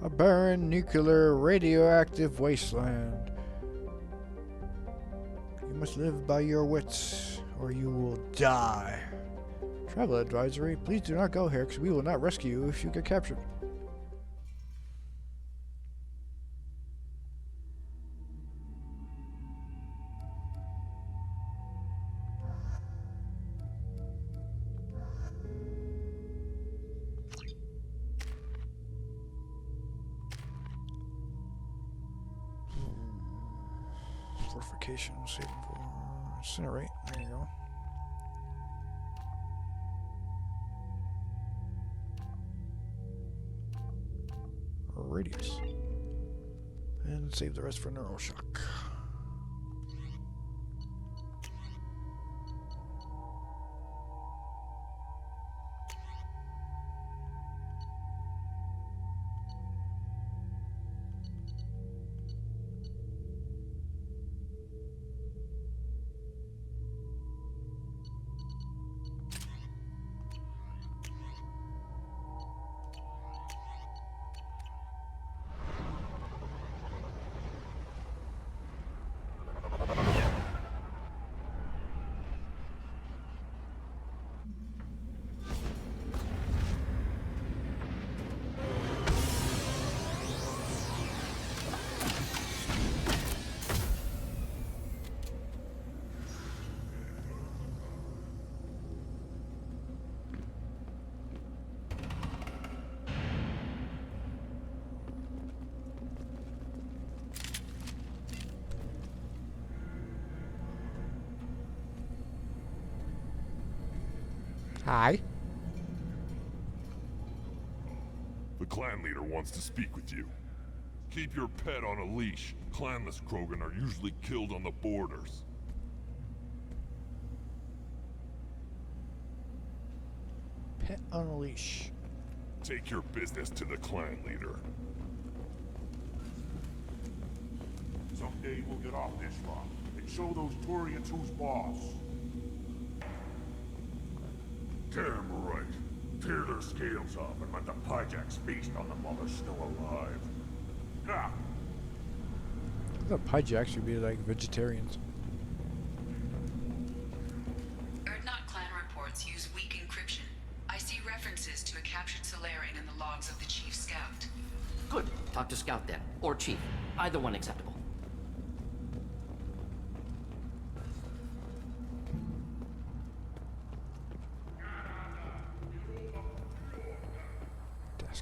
A barren, nuclear, radioactive wasteland. You must live by your wits, or you will die. Travel advisory, please do not go here, because we will not rescue you if you get captured. Fortification, saving for incinerate. There you go. Radius. And save the rest for neuroshock. Hi. The clan leader wants to speak with you. Keep your pet on a leash. Clanless Krogan are usually killed on the borders. Pet on a leash. Take your business to the clan leader. Someday we'll get off this rock and show those Turians who's boss. Damn right. Tear their scales off and let the Pyjaks feast on them while they're still alive. Ha! I thought Pyjaks should be like vegetarians. Erdnot clan reports use weak encryption. I see references to a captured Solarian in the logs of the Chief Scout. Good. Talk to Scout then. Or Chief. Either one acceptable.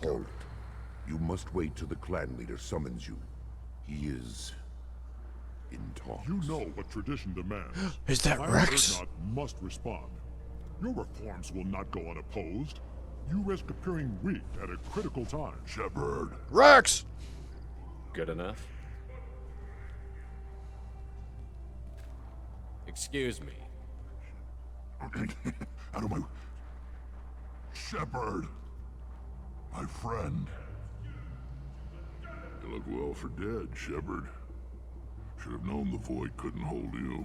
Hold. You must wait till the clan leader summons you. He is in talks. You know what tradition demands. Is that Clan Rex? Erdnot must respond. Your reforms will not go unopposed. You risk appearing weak at a critical time. Shepard. Rex! Good enough? Excuse me. Out of my... Shepard. My friend. You look well for dead, Shepard. Should have known the Void couldn't hold you.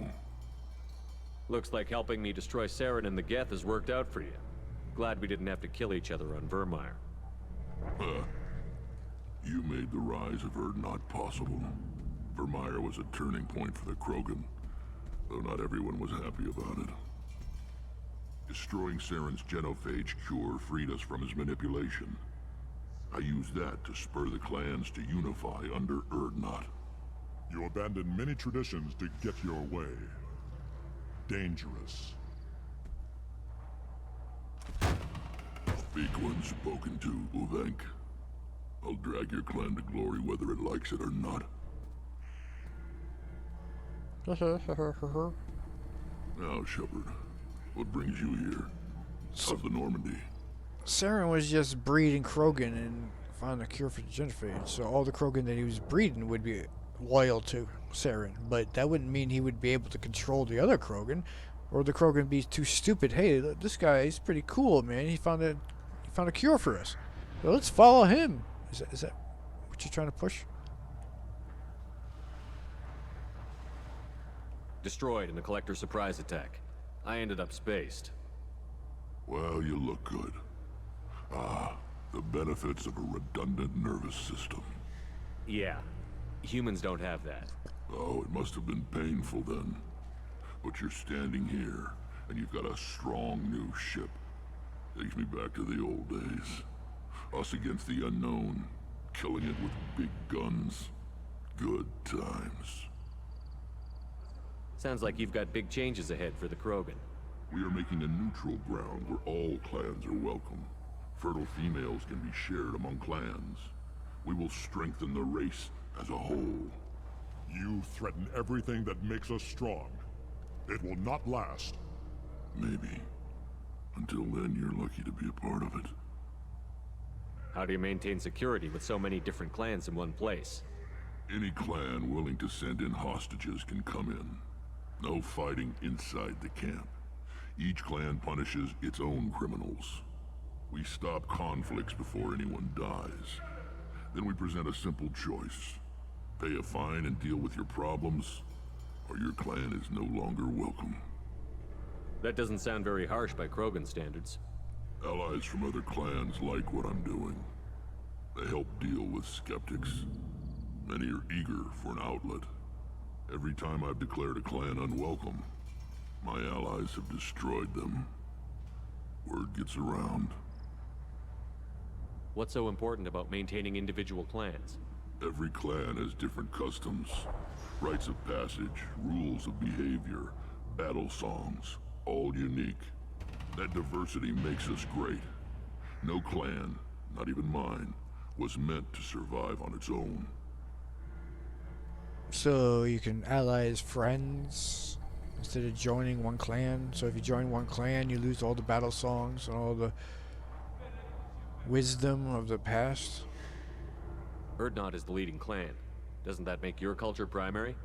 Looks like helping me destroy Saren and the Geth has worked out for you. Glad we didn't have to kill each other on Vermeer. You made the rise of Erdnot possible. Vermeer was a turning point for the Krogan, though not everyone was happy about it. Destroying Saren's genophage cure freed us from his manipulation. I used that to spur the clans to unify under Erdnot. You abandoned many traditions to get your way. Dangerous. Speak when spoken to, Uvenk. I'll drag your clan to glory whether it likes it or not. Now, Shepard, what brings you here? How's the Normandy? Saren was just breeding Krogan and found a cure for the genophage, so all the Krogan that he was breeding would be loyal to Saren, but that wouldn't mean he would be able to control the other Krogan, or the Krogan would be too stupid. Hey, this guy is pretty cool, man. He found a cure for us. So let's follow him. Is that what you're trying to push? Destroyed in a collector surprise attack. I ended up spaced. Well, you look good. Ah, the benefits of a redundant nervous system. Yeah. Humans don't have that. Oh, it must have been painful then. But you're standing here, and you've got a strong new ship. Takes me back to the old days. Us against the unknown, killing it with big guns. Good times. Sounds like you've got big changes ahead for the Krogan. We are making a neutral ground where all clans are welcome. Fertile females can be shared among clans. We will strengthen the race as a whole. You threaten everything that makes us strong. It will not last. Maybe. Until then, you're lucky to be a part of it. How do you maintain security with so many different clans in one place? Any clan willing to send in hostages can come in. No fighting inside the camp. Each clan punishes its own criminals. We stop conflicts before anyone dies. Then we present a simple choice. Pay a fine and deal with your problems, or your clan is no longer welcome. That doesn't sound very harsh by Krogan standards. Allies from other clans like what I'm doing. They help deal with skeptics. Many are eager for an outlet. Every time I've declared a clan unwelcome, my allies have destroyed them. Word gets around. What's so important about maintaining individual clans? Every clan has different customs, rites of passage, rules of behavior, battle songs, all unique. That diversity makes us great. No clan, not even mine, was meant to survive on its own. So you can ally as friends instead of joining one clan. So if you join one clan, you lose all the battle songs and all the wisdom of the past. Urdnot is the leading clan. Doesn't that make your culture primary?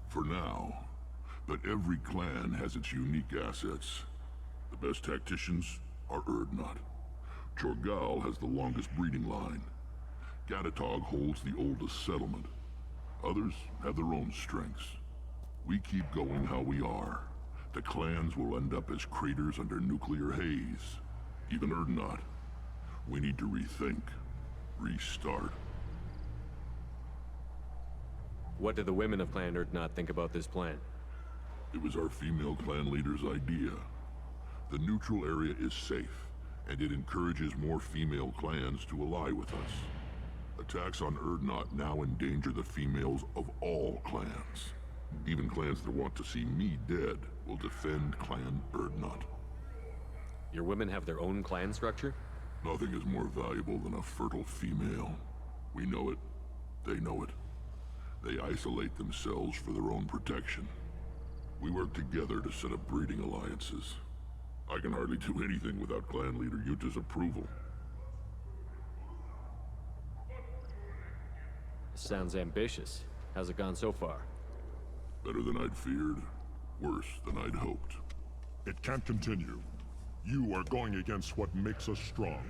For now. But every clan has its unique assets. The best tacticians are Urdnot. Chorgal has the longest breeding line. Gatatog holds the oldest settlement. Others have their own strengths. We keep going how we are. The clans will end up as craters under nuclear haze. Even Urdnot. We need to rethink. Restart. What do the women of Clan Urdnot think about this plan? It was our female clan leader's idea. The neutral area is safe, and it encourages more female clans to ally with us. Attacks on Urdnot now endanger the females of all clans. Even clans that want to see me dead will defend Clan Urdnot. Your women have their own clan structure? Nothing is more valuable than a fertile female. We know it. They know it. They isolate themselves for their own protection. We work together to set up breeding alliances. I can hardly do anything without clan leader Yuta's approval. Sounds ambitious. How's it gone so far? Better than I'd feared. Worse than I'd hoped. It can't continue. You are going against what makes us strong.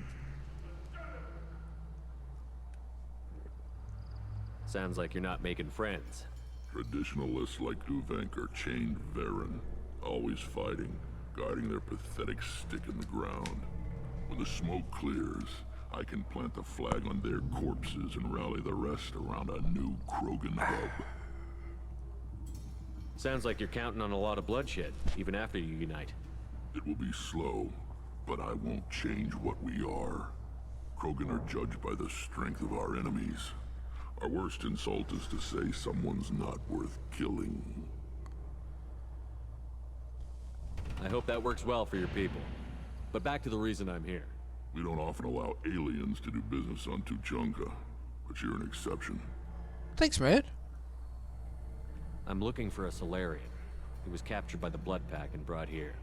Sounds like you're not making friends. Traditionalists like Uvenk are chained Varen, always fighting, guarding their pathetic stick in the ground. When the smoke clears, I can plant the flag on their corpses and rally the rest around a new Krogan hub. Sounds like you're counting on a lot of bloodshed, even after you unite. It will be slow, but I won't change what we are. Krogan are judged by the strength of our enemies. Our worst insult is to say someone's not worth killing. I hope that works well for your people. But back to the reason I'm here. We don't often allow aliens to do business on Tuchanka, but you're an exception. Thanks, man. I'm looking for a Solarian. He was captured by the Blood Pack and brought here.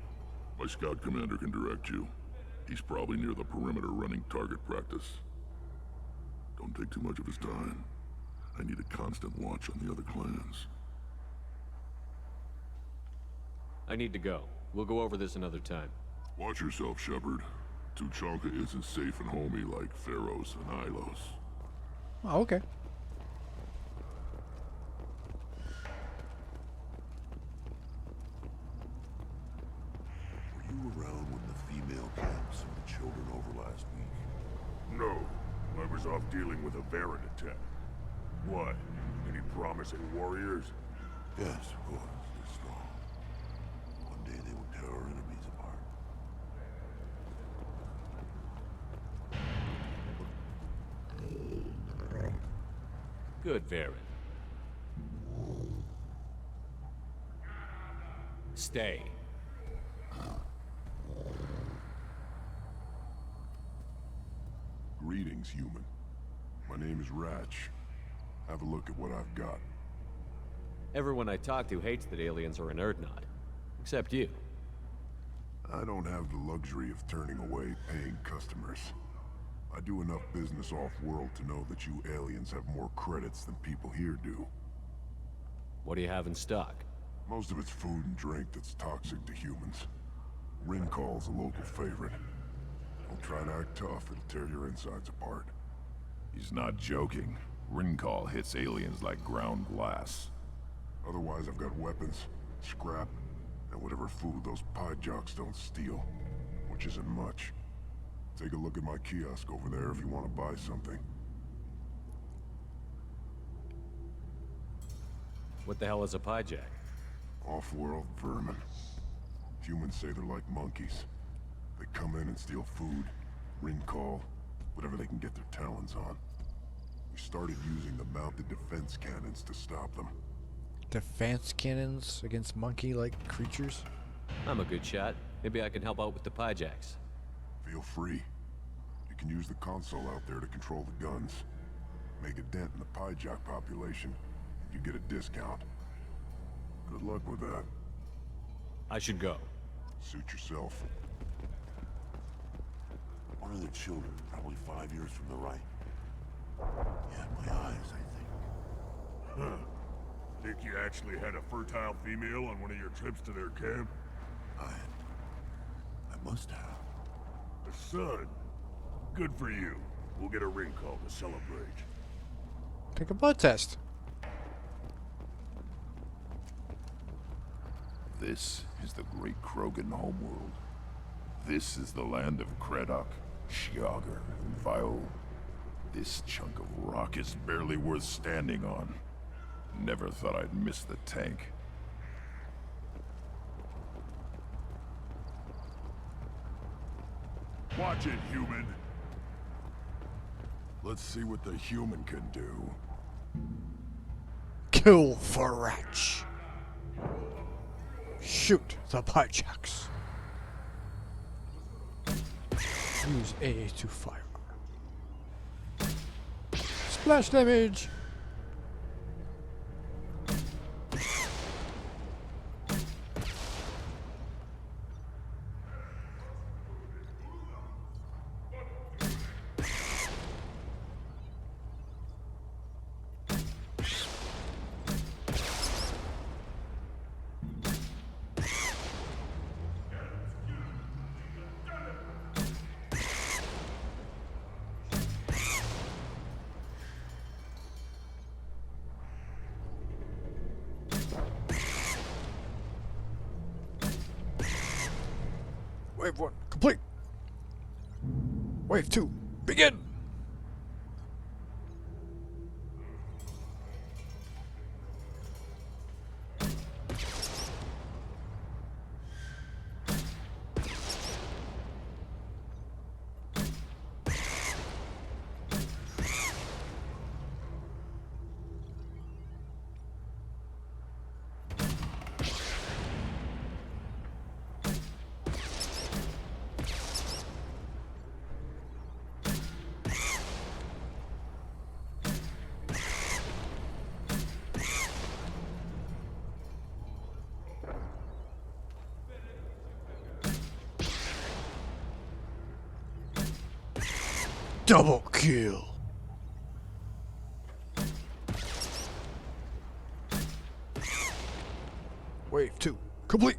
My scout commander can direct you. He's probably near the perimeter running target practice. Don't take too much of his time. I need a constant watch on the other clans. I need to go. We'll go over this another time. Watch yourself, Shepard. Tuchanka isn't safe and homey like Pharaohs and Ilos. Oh, okay. Were you around when the female camps sent the children over last week? No. was off dealing with a Varren attack. What? Any promising warriors? Yes, of course. They're strong. One day they will tear our enemies apart. Good, Varren. Stay. Greetings, human. My name is Ratch. Have a look at what I've got. Everyone I talk to hates that aliens are an Erdnot. Except you. I don't have the luxury of turning away paying customers. I do enough business off-world to know that you aliens have more credits than people here do. What do you have in stock? Most of it's food and drink that's toxic to humans. Rincall's a local favorite. Don't try to act tough, it'll tear your insides apart. He's not joking. Rincall hits aliens like ground glass. Otherwise, I've got weapons, scrap, and whatever food those pie jocks don't steal. Which isn't much. Take a look at my kiosk over there if you want to buy something. What the hell is a pyjack? Off-world vermin. Humans say they're like monkeys. They come in and steal food, Rincall, whatever they can get their talons on. We started using the mounted defense cannons to stop them. Defense cannons against monkey-like creatures? I'm a good shot. Maybe I can help out with the pyjacks. Feel free. You can use the console out there to control the guns. Make a dent in the pyjack population, and you get a discount. Good luck with that. I should go. Suit yourself. One of their children, probably 5 years from the right. Yeah, my eyes, I think. Huh. Think you actually had a fertile female on one of your trips to their camp? I must have. A son. Good for you. We'll get a ring call to celebrate. Take a blood test. This is the great Krogan homeworld. This is the land of Kredok, Shiagar, and Vio. This chunk of rock is barely worth standing on. Never thought I'd miss the tank. Watch it, human. Let's see what the human can do. Kill Varach. Shoot the pyjacks. Use AA to fire. Splash damage. Wave 1, complete. Wave 2, begin. Double kill. Wave 2, complete.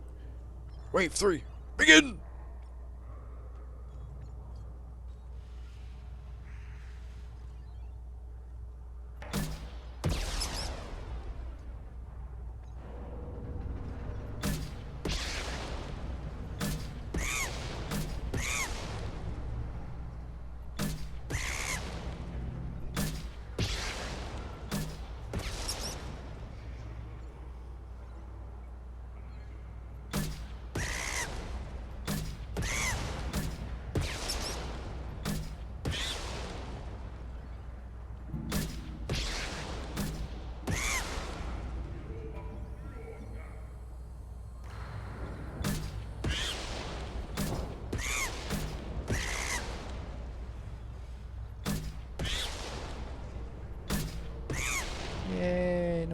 Wave 3, begin.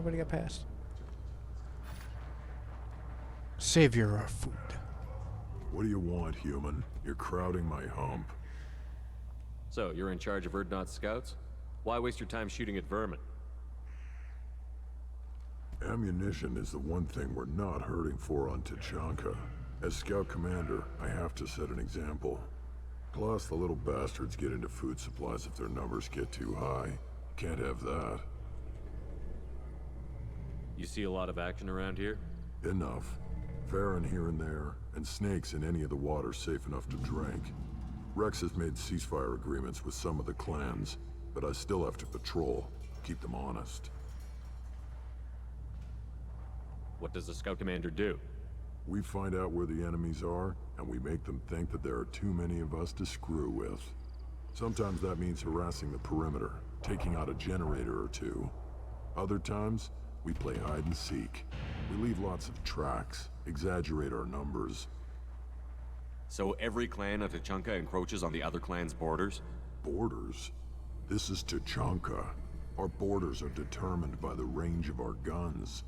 nobody got past. Savior of food. What do you want, human? You're crowding my hump. So, you're in charge of Erdnot's scouts? Why waste your time shooting at vermin? Ammunition is the one thing we're not hurting for on Tachanka. As scout commander, I have to set an example. Plus, the little bastards get into food supplies if their numbers get too high. Can't have that. You see a lot of action around here? Enough. Varren here and there, and snakes in any of the water safe enough to drink. Rex has made ceasefire agreements with some of the clans, but I still have to patrol, keep them honest. What does the scout commander do? We find out where the enemies are, and we make them think that there are too many of us to screw with. Sometimes that means harassing the perimeter, taking out a generator or two. Other times, we play hide and seek. We leave lots of tracks, exaggerate our numbers. So every clan of Tachanka encroaches on the other clan's borders? Borders? This is Tachanka. Our borders are determined by the range of our guns.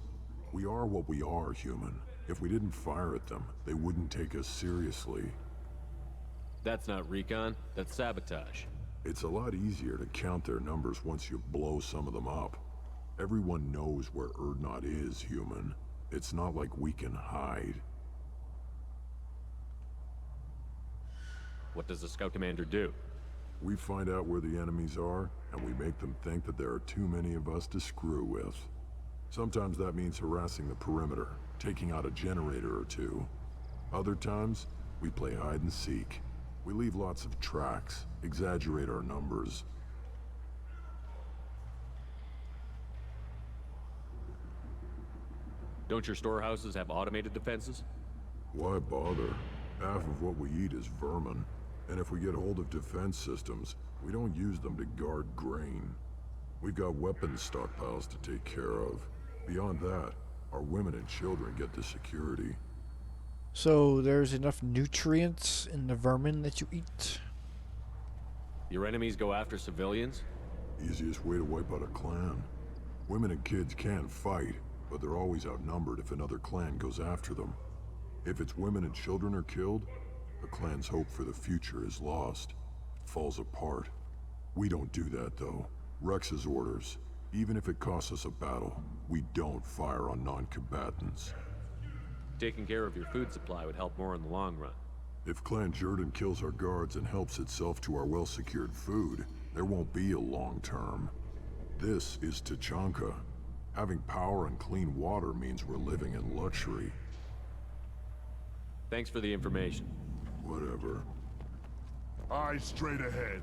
We are what we are, human. If we didn't fire at them, they wouldn't take us seriously. That's not recon, that's sabotage. It's a lot easier to count their numbers once you blow some of them up. Everyone knows where Erdnot is, human. It's not like we can hide. What does the scout commander do? We find out where the enemies are, and we make them think that there are too many of us to screw with. Sometimes that means harassing the perimeter, taking out a generator or two. Other times, we play hide and seek. We leave lots of tracks, exaggerate our numbers. Don't your storehouses have automated defenses? Why bother? Half of what we eat is vermin. And if we get hold of defense systems, we don't use them to guard grain. We've got weapons stockpiles to take care of. Beyond that, our women and children get the security. So there's enough nutrients in the vermin that you eat? Your enemies go after civilians? Easiest way to wipe out a clan. Women and kids can fight, but they're always outnumbered if another clan goes after them. If its women and children are killed, the clan's hope for the future is lost. It falls apart. We don't do that, though. Rex's orders. Even if it costs us a battle, we don't fire on non-combatants. Taking care of your food supply would help more in the long run. If Clan Jordan kills our guards and helps itself to our well-secured food, there won't be a long term. This is Tachanka. Having power and clean water means we're living in luxury. Thanks for the information. Whatever. Eyes straight ahead.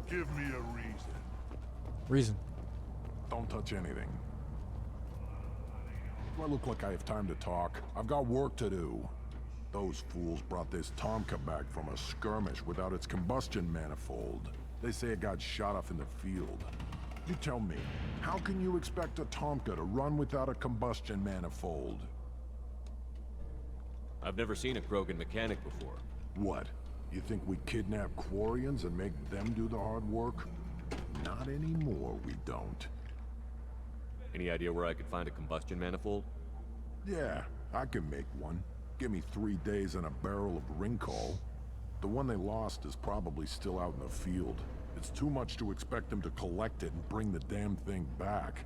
Give me a reason. Reason. Don't touch anything. Do I look like I have time to talk? I've got work to do. Those fools brought this Tomka back from a skirmish without its combustion manifold. They say it got shot off in the field. You tell me, how can you expect a Tomka to run without a combustion manifold? I've never seen a Krogan mechanic before. What? You think we kidnap Quarians and make them do the hard work? Not anymore, we don't. Any idea where I could find a combustion manifold? Yeah, I can make one. Give me 3 days and a barrel of Ringcall. The one they lost is probably still out in the field. It's too much to expect them to collect it and bring the damn thing back.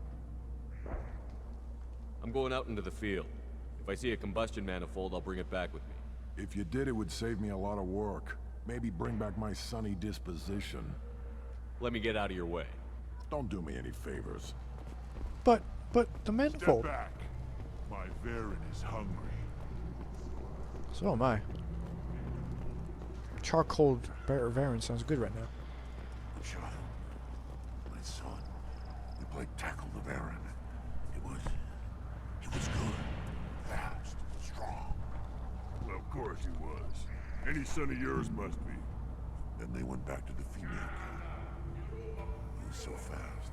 I'm going out into the field. If I see a combustion manifold, I'll bring it back with me. If you did, it would save me a lot of work. Maybe bring back my sunny disposition. Let me get out of your way. Don't do me any favors. But the Step manifold. back. My Varren is hungry. So am I. Charcoal Varren sounds good right now. Child, my son, we played tackle the Baron. He was good, fast, strong. Well, of course he was. Any son of yours must be. Then they went back to the female camp. He was so fast.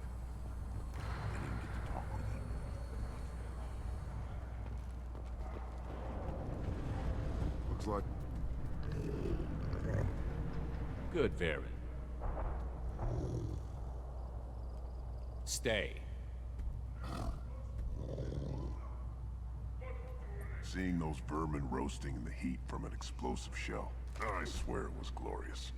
I didn't get to talk with him. Looks like... Good, Varren. Stay. Seeing those vermin roasting in the heat from an explosive shell, I swear it was glorious.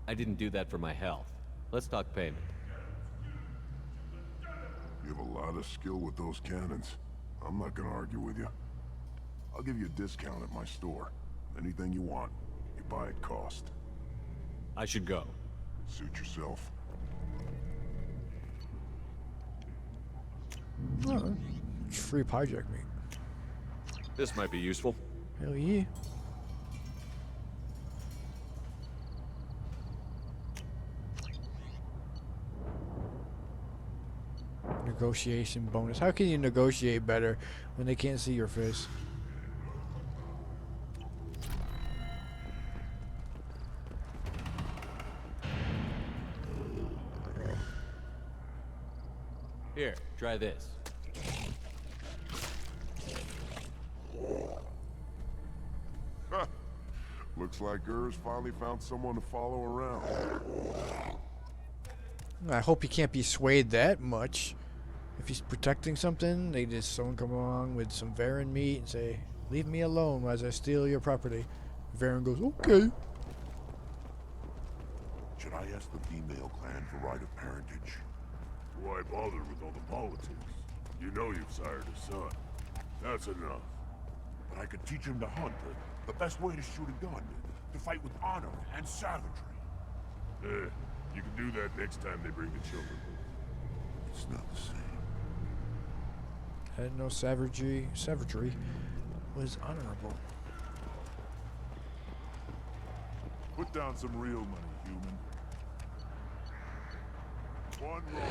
I didn't do that for my health. Let's talk payment. You have a lot of skill with those cannons. I'm not gonna argue with you. I'll give you a discount at my store. Anything you want, you buy at cost. I should go. Suit yourself. Oh, it's free hijack meat. This might be useful. Hell yeah. Negotiation bonus. How can you negotiate better when they can't see your face? Here, try this. Looks like Urs finally found someone to follow around. I hope he can't be swayed that much. If he's protecting something, they just someone come along with some Varen meat and say, "Leave me alone as I steal your property." Varen goes, "Okay." Should I ask the female clan for right of parentage? Why bother with all the politics? You know you've sired a son. That's enough. But I could teach him to hunt, the best way to shoot a gun, to fight with honor and savagery. You can do that next time they bring the children. It's not the same. Had no savagery. Savagery was honorable. Put down some real money, human. One wrong.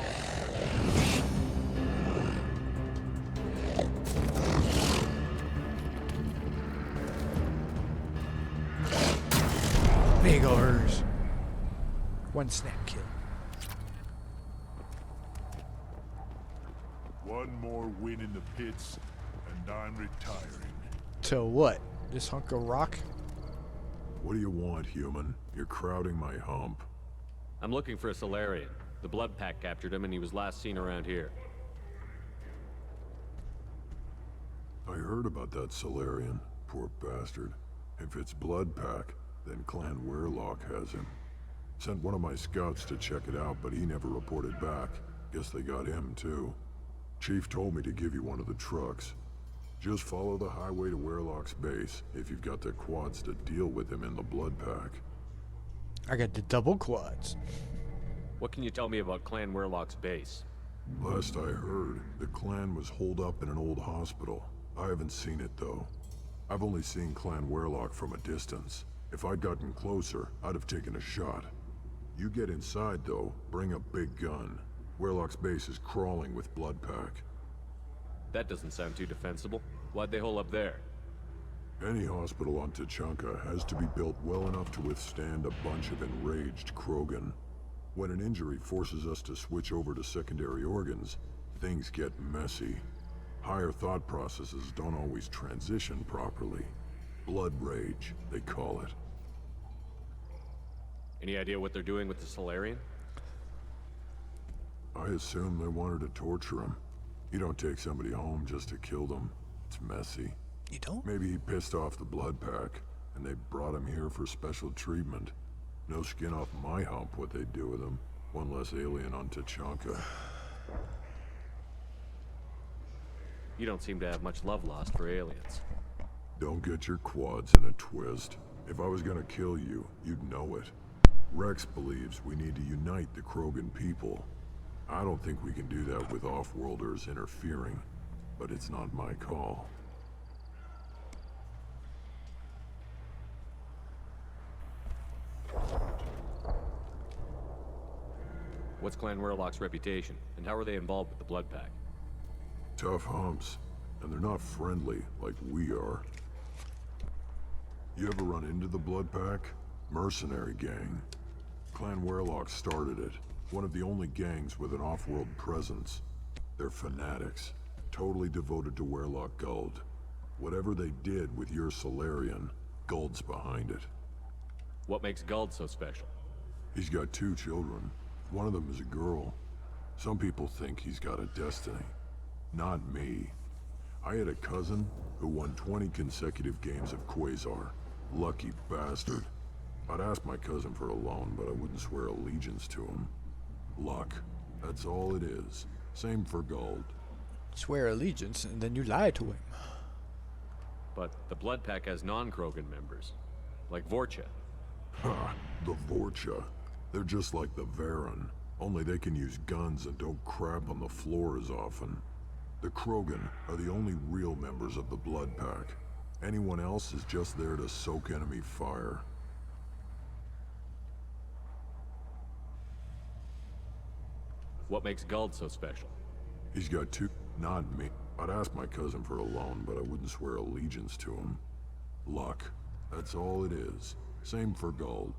Big Urs. One snap kill. One more win in the pits, and I'm retiring. To what? This hunk of rock? What do you want, human? You're crowding my hump. I'm looking for a Solarian. The Blood Pack captured him and he was last seen around here. I heard about that Solarian. Poor bastard. If it's Blood Pack, then Clan Weirlock has him. Sent one of my scouts to check it out, but he never reported back. Guess they got him, too. Chief told me to give you one of the trucks. Just follow the highway to Weirlock's base, if you've got the quads to deal with him in the Blood Pack. I got the double quads. What can you tell me about Clan Weirlock's base? Last I heard, the clan was holed up in an old hospital. I haven't seen it, though. I've only seen Clan Weirlock from a distance. If I'd gotten closer, I'd have taken a shot. You get inside, though, bring a big gun. Weirlock's base is crawling with Blood Pack. That doesn't sound too defensible. Why'd they hole up there? Any hospital on Tuchanka has to be built well enough to withstand a bunch of enraged Krogan. When an injury forces us to switch over to secondary organs, things get messy. Higher thought processes don't always transition properly. Blood rage, they call it. Any idea what they're doing with the Solarian? I assume they wanted to torture him. You don't take somebody home just to kill them. It's messy. You don't? Maybe he pissed off the Blood Pack, and they brought him here for special treatment. No skin off my hump what they'd do with him. One less alien on Tuchanka. You don't seem to have much love lost for aliens. Don't get your quads in a twist. If I was gonna kill you, you'd know it. Rex believes we need to unite the Krogan people. I don't think we can do that with off-worlders interfering, but it's not my call. What's Clan Weirlock's reputation, and how are they involved with the Blood Pack? Tough humps, and they're not friendly like we are. You ever run into the Blood Pack? Mercenary gang. Clan Weirlock started it. One of the only gangs with an off-world presence. They're fanatics, totally devoted to Weirlock Guld. Whatever they did with your Solarian, Guld's behind it. What makes Guld so special? He's got 2 children. One of them is a girl. Some people think he's got a destiny. Not me. I had a cousin who won 20 consecutive games of Quasar. Lucky bastard. I'd ask my cousin for a loan, but I wouldn't swear allegiance to him. Luck. That's all it is. Same for gold. Swear allegiance, and then you lie to him. But the Blood Pack has non-Krogan members, like Vorcha. Ha! The Vorcha. They're just like the Varen, only they can use guns and don't crap on the floor as often. The Krogan are the only real members of the Blood Pack. Anyone else is just there to soak enemy fire. What makes Guld so special? He's got two... Not me. I'd ask my cousin for a loan, but I wouldn't swear allegiance to him. Luck. That's all it is. Same for gold.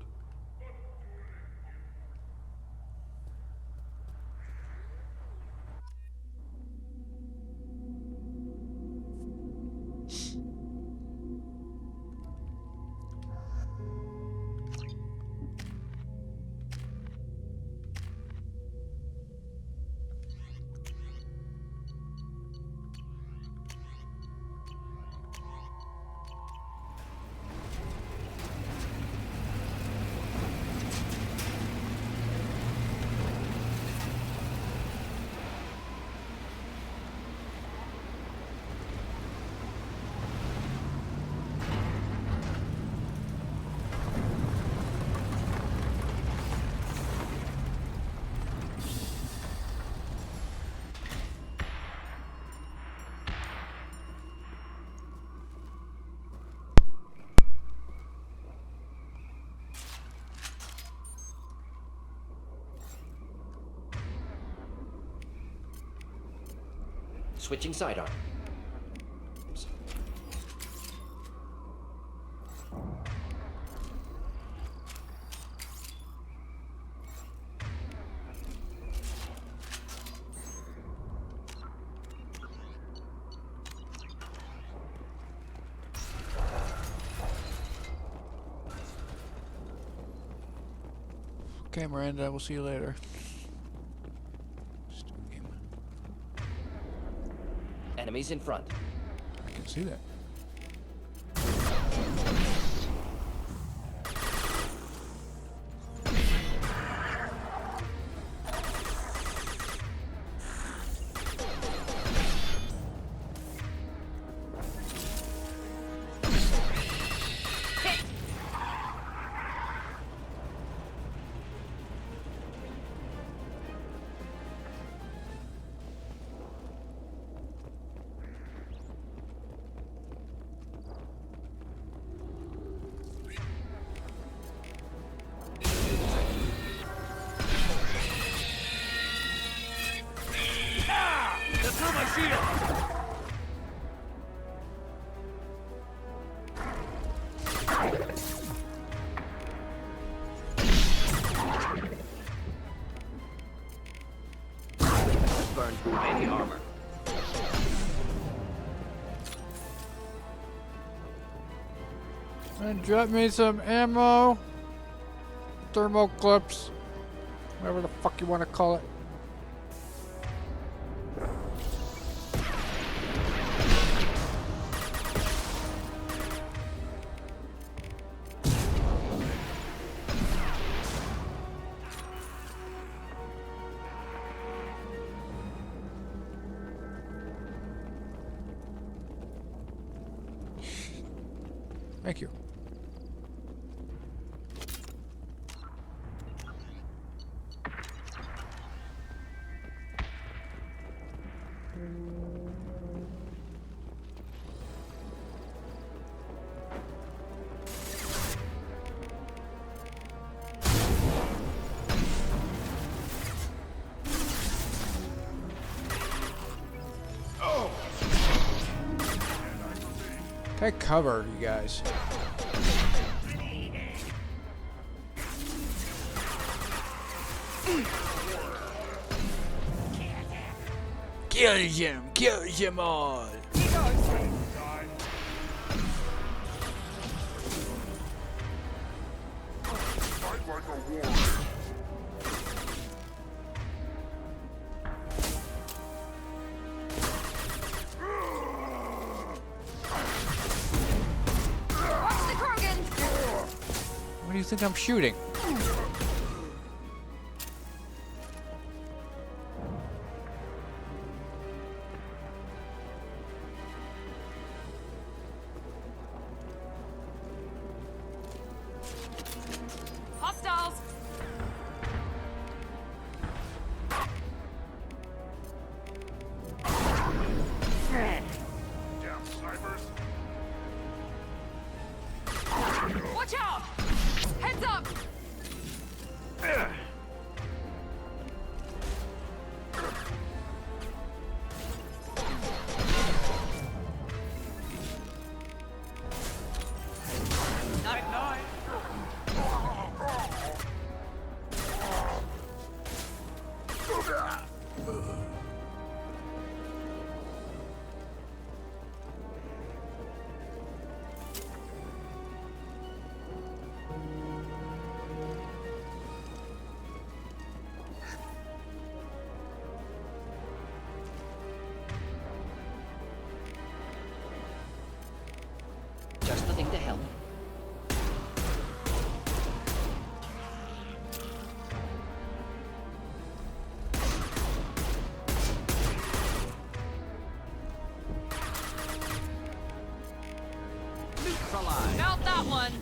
Switching sidearm. Okay, Miranda, we'll see you later. Enemies in front. I can see that. Burn through any armor. And drop me some ammo. Thermal clips. Whatever the fuck you want to call it. Thank you. Take cover, you guys. Kill them all. do you think I'm shooting? Hostiles! Down, snipers. Watch out! Heads up! Night, night. Just the thing to help. Neutralize. Felt that one.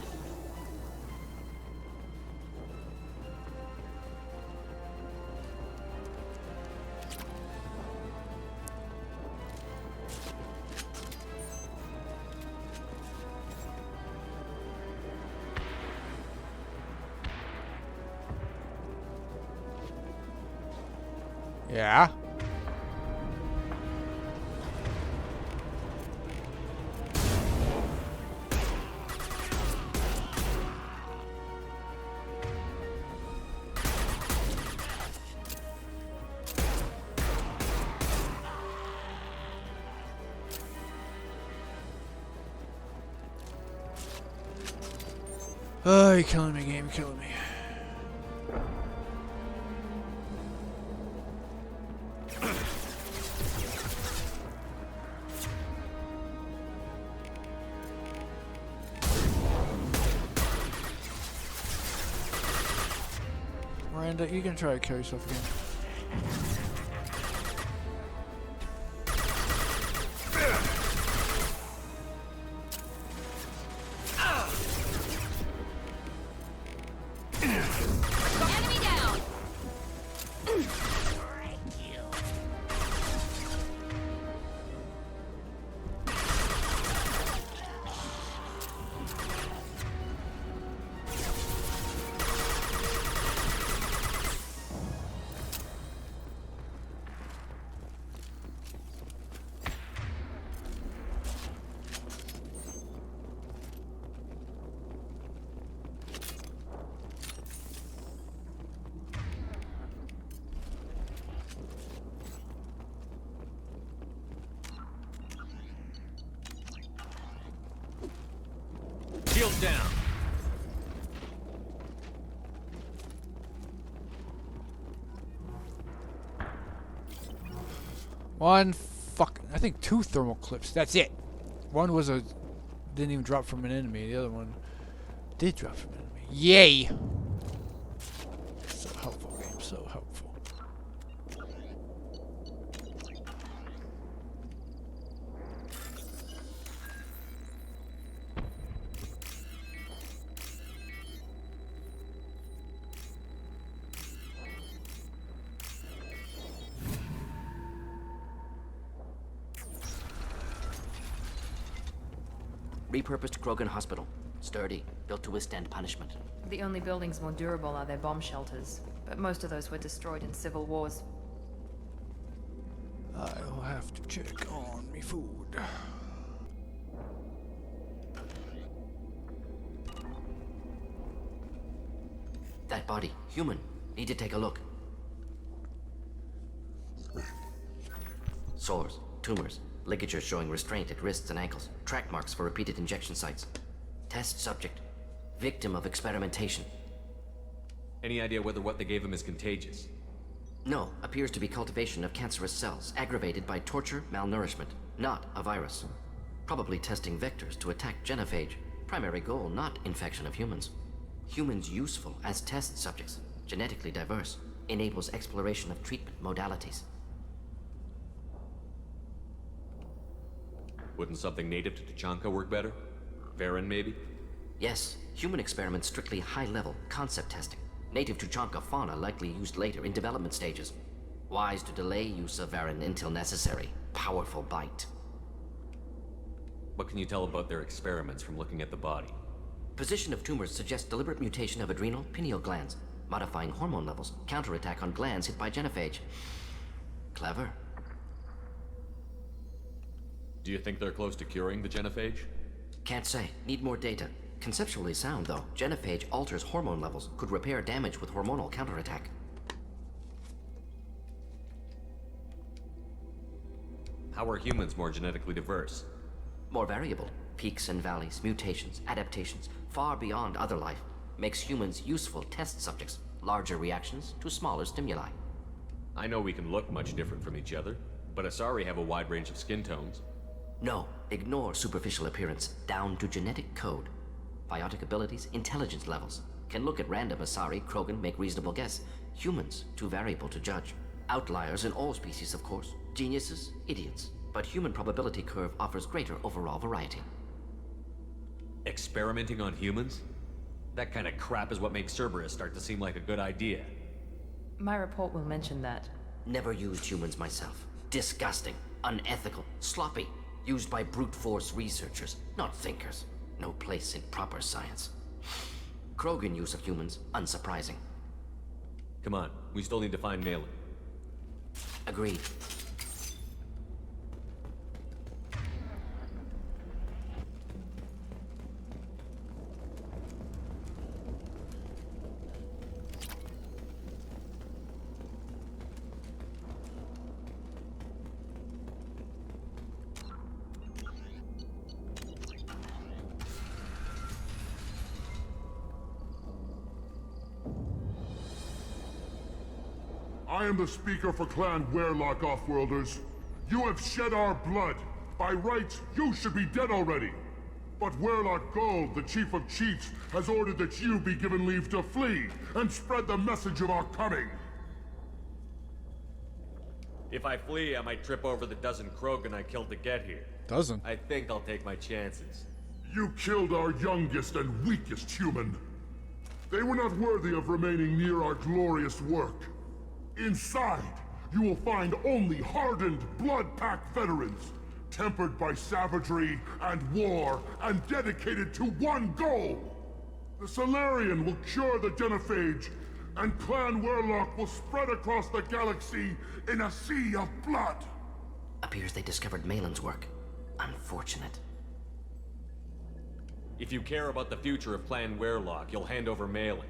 Yeah. Oh, you're killing me, game. You're killing me. Miranda, you can try to kill yourself again. Enemy down. Shields down. I think 2 thermal clips. That's it. One was didn't even drop from an enemy. The other one did drop from an enemy. Yay! So helpful, game. So helpful. Repurposed Krogan Hospital. Sturdy, built to withstand punishment. The only buildings more durable are their bomb shelters, but most of those were destroyed in civil wars. I'll have to check on me food. That body, human. Need to take a look. Sores, tumors, ligatures showing restraint at wrists and ankles, track marks for repeated injection sites. Test subject, victim of experimentation. Any idea whether what they gave him is contagious? No, appears to be cultivation of cancerous cells, aggravated by torture, malnourishment, not a virus. Probably testing vectors to attack genophage. Primary goal, not infection of humans. Humans useful as test subjects, genetically diverse, enables exploration of treatment modalities. Wouldn't something native to Tuchanka work better? Varen, maybe? Yes, human experiments strictly high-level, concept testing. Native Tuchanka fauna likely used later in development stages. Wise to delay use of Varen until necessary. Powerful bite. What can you tell about their experiments from looking at the body? Position of tumors suggests deliberate mutation of adrenal, pineal glands, modifying hormone levels, counterattack on glands hit by genophage. Clever. Do you think they're close to curing the genophage? Can't say. Need more data. Conceptually sound, though. Genophage alters hormone levels, could repair damage with hormonal counterattack. How are humans more genetically diverse? More variable. Peaks and valleys, mutations, adaptations, far beyond other life. Makes humans useful test subjects. Larger reactions to smaller stimuli. I know we can look much different from each other, but Asari have a wide range of skin tones. No, ignore superficial appearance, down to genetic code. Biotic abilities, intelligence levels. Can look at random Asari, Krogan, make reasonable guess. Humans, too variable to judge. Outliers in all species, of course. Geniuses, idiots. But human probability curve offers greater overall variety. Experimenting on humans? That kind of crap is what makes Cerberus start to seem like a good idea. My report will mention that. Never used humans myself. Disgusting, unethical, sloppy. Used by brute force researchers, not thinkers. No place in proper science. Krogan use of humans, unsurprising. Come on, we still need to find Malin. Agreed. I am the speaker for Clan Werlock, Offworlders. You have shed our blood. By rights, you should be dead already. But Werlock Gold, the Chief of Chiefs, has ordered that you be given leave to flee and spread the message of our coming. If I flee, I might trip over the dozen Krogan I killed to get here. Doesn't. I think I'll take my chances. You killed our youngest and weakest human. They were not worthy of remaining near our glorious work. Inside, you will find only hardened, blood-packed veterans, tempered by savagery and war, and dedicated to one goal. The Solarian will cure the genophage, and Clan Werlock will spread across the galaxy in a sea of blood. Appears they discovered Malin's work. Unfortunate. If you care about the future of Clan Werlock, you'll hand over Malin.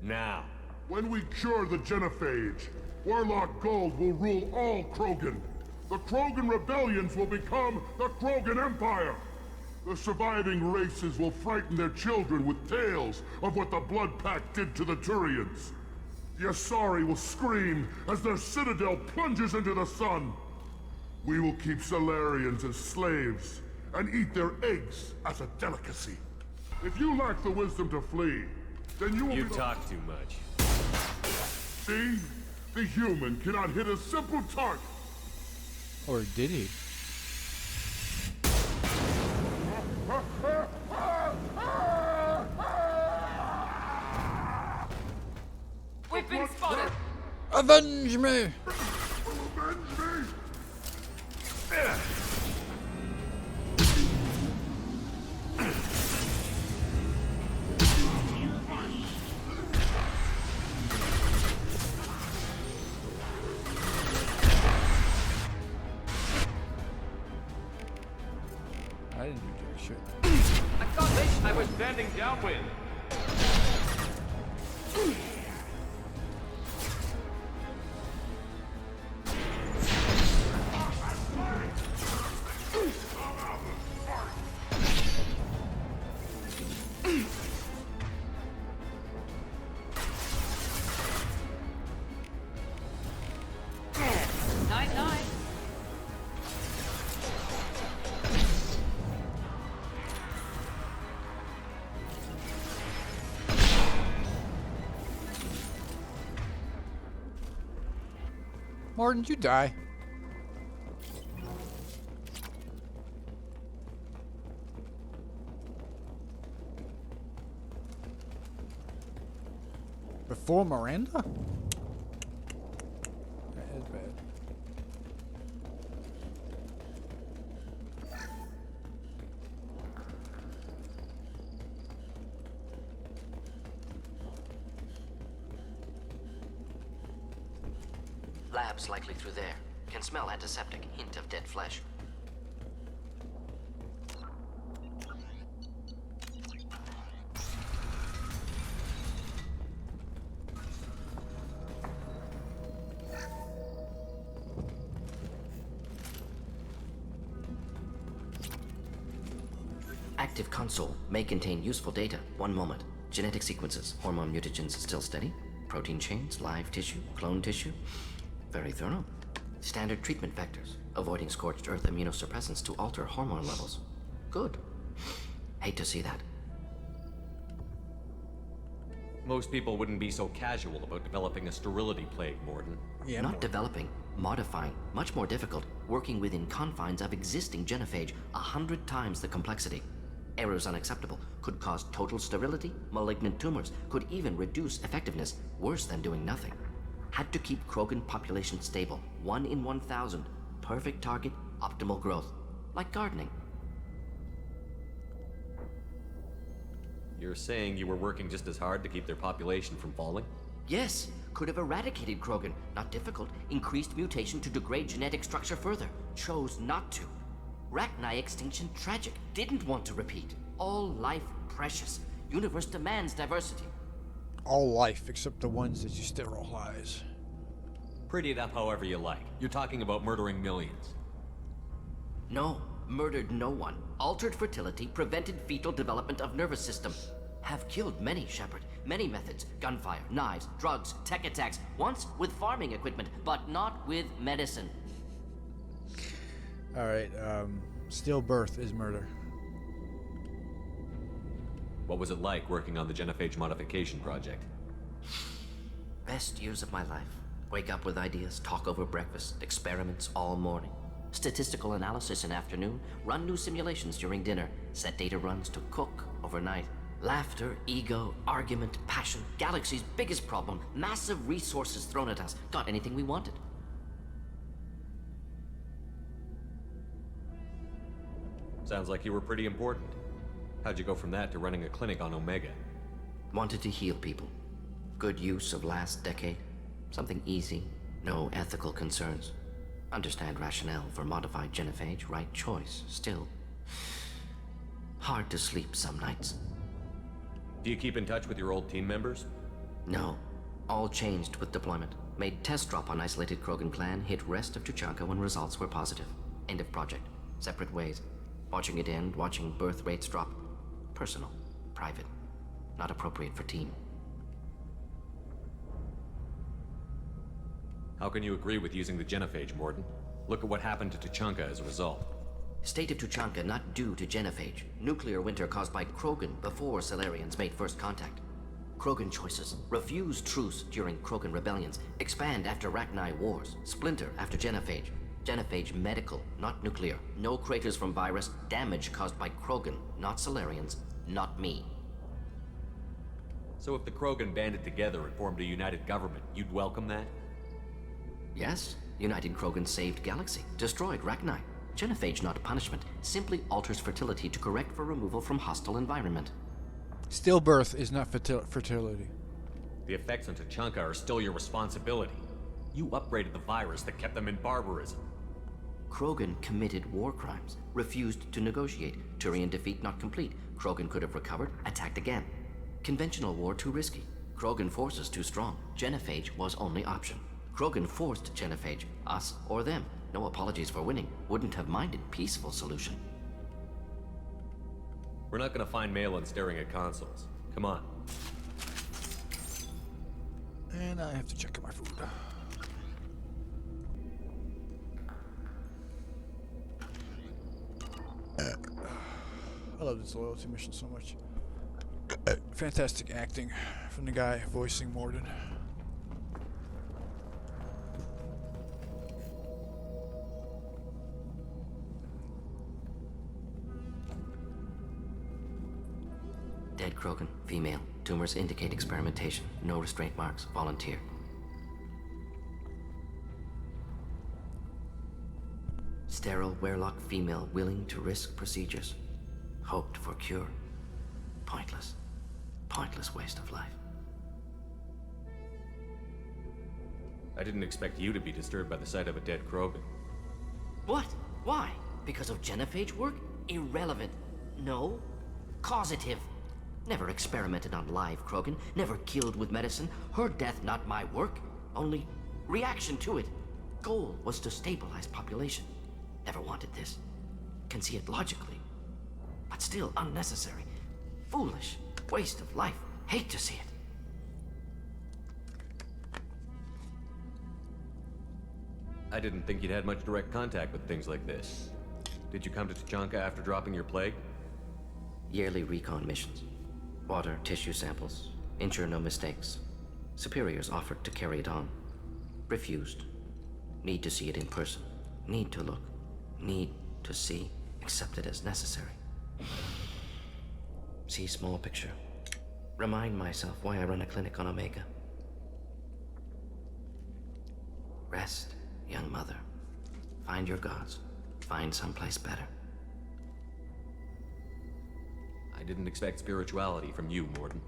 Now. When we cure the genophage, Werlock Gold will rule all Krogan. The Krogan rebellions will become the Krogan Empire. The surviving races will frighten their children with tales of what the Blood Pact did to the Turians. The Asari will scream as their citadel plunges into the sun. We will keep Solarians as slaves and eat their eggs as a delicacy. If you lack the wisdom to flee, then you will You talk too much. See? The human cannot hit a simple target. Or did he? We've been spotted! Avenge me! Avenge me! I didn't do jack shit. I got this! I was standing downwind! Night-night! Mordin, you die. Before Miranda? That is bad. Labs likely through there. Can smell antiseptic, hint of dead flesh. Active console may contain useful data. One moment. Genetic sequences, hormone mutagens still steady. Protein chains, live tissue, clone tissue. Very thorough. Standard treatment vectors, avoiding scorched earth immunosuppressants to alter hormone levels. Good. Hate to see that. Most people wouldn't be so casual about developing a sterility plague, Mordin. Yeah, Not developing, modifying, much more difficult, working within confines of existing genophage, 100 times the complexity. Errors unacceptable, could cause total sterility, malignant tumors, could even reduce effectiveness, worse than doing nothing. Had to keep Krogan population stable, 1 in 1,000. Perfect target, optimal growth. Like gardening. You're saying you were working just as hard to keep their population from falling? Yes, could have eradicated Krogan. Not difficult. Increased mutation to degrade genetic structure further. Chose not to. Rachni extinction tragic. Didn't want to repeat. All life precious. Universe demands diversity. all life except the ones that you sterilize. Pretty it up however you like. You're talking about murdering millions. No, murdered no one. Altered fertility, prevented fetal development of nervous system. Have killed many, Shepard. Many methods. Gunfire, knives, drugs, tech attacks. Once with farming equipment, but not with medicine. Alright, stillbirth is murder. What was it like working on the genophage modification project? Best years of my life. Wake up with ideas, talk over breakfast, experiments all morning. Statistical analysis in afternoon, run new simulations during dinner, set data runs to cook overnight. Laughter, ego, argument, passion, galaxy's biggest problem, massive resources thrown at us. Got anything we wanted. Sounds like you were pretty important. How'd you go from that to running a clinic on Omega? Wanted to heal people. Good use of last decade. Something easy, no ethical concerns. Understand rationale for modified genophage, right choice, still. Hard to sleep some nights. Do you keep in touch with your old team members? No. All changed with deployment. Made test drop on isolated Krogan clan, hit rest of Tuchanka when results were positive. End of project. Separate ways. Watching it end, watching birth rates drop. Personal. Private. Not appropriate for team. How can you agree with using the genophage, Mordin? Look at what happened to Tuchanka as a result. State of Tuchanka not due to genophage. Nuclear winter caused by Krogan before Salarians made first contact. Krogan choices. Refuse truce during Krogan rebellions. Expand after Rachni wars. Splinter after genophage. Genophage medical, not nuclear. No craters from virus. Damage caused by Krogan, not Salarians, not me. So if the Krogan banded together and formed a united government, you'd welcome that? Yes, United Krogan saved Galaxy, destroyed Rachni. Genophage not a punishment, simply alters fertility to correct for removal from hostile environment. Stillbirth is not fertility. The effects on Tuchanka are still your responsibility. You upgraded the virus that kept them in barbarism. Krogan committed war crimes, refused to negotiate. Turian defeat not complete. Krogan could have recovered, attacked again. Conventional war too risky. Krogan forces too strong. Genophage was only option. Krogan forced genophage, us or them. No apologies for winning. Wouldn't have minded peaceful solution. We're not gonna find Malin staring at consoles. Come on. And I have to check out my food. I love this loyalty mission so much. Fantastic acting from the guy voicing Mordin. Krogan, female. Tumors indicate experimentation. No restraint marks. Volunteer. Sterile Werelock female willing to risk procedures. Hoped for cure. Pointless. Pointless waste of life. I didn't expect you to be disturbed by the sight of a dead Krogan. What? Why? Because of genophage work? Irrelevant. No. Causative. Never experimented on live Krogan. Never killed with medicine. Her death not my work. Only reaction to it. Goal was to stabilize population. Never wanted this. Can see it logically. But still unnecessary. Foolish. Waste of life. Hate to see it. I didn't think you'd had much direct contact with things like this. Did you come to Tuchanka after dropping your plague? Yearly recon missions. Water, tissue samples. Ensure no mistakes. Superiors offered to carry it on. Refused. Need to see it in person. Need to look. Need to see. Accepted as necessary. See small picture. Remind myself why I run a clinic on Omega. Rest, young mother. Find your gods. Find someplace better. I didn't expect spirituality from you, Mordin.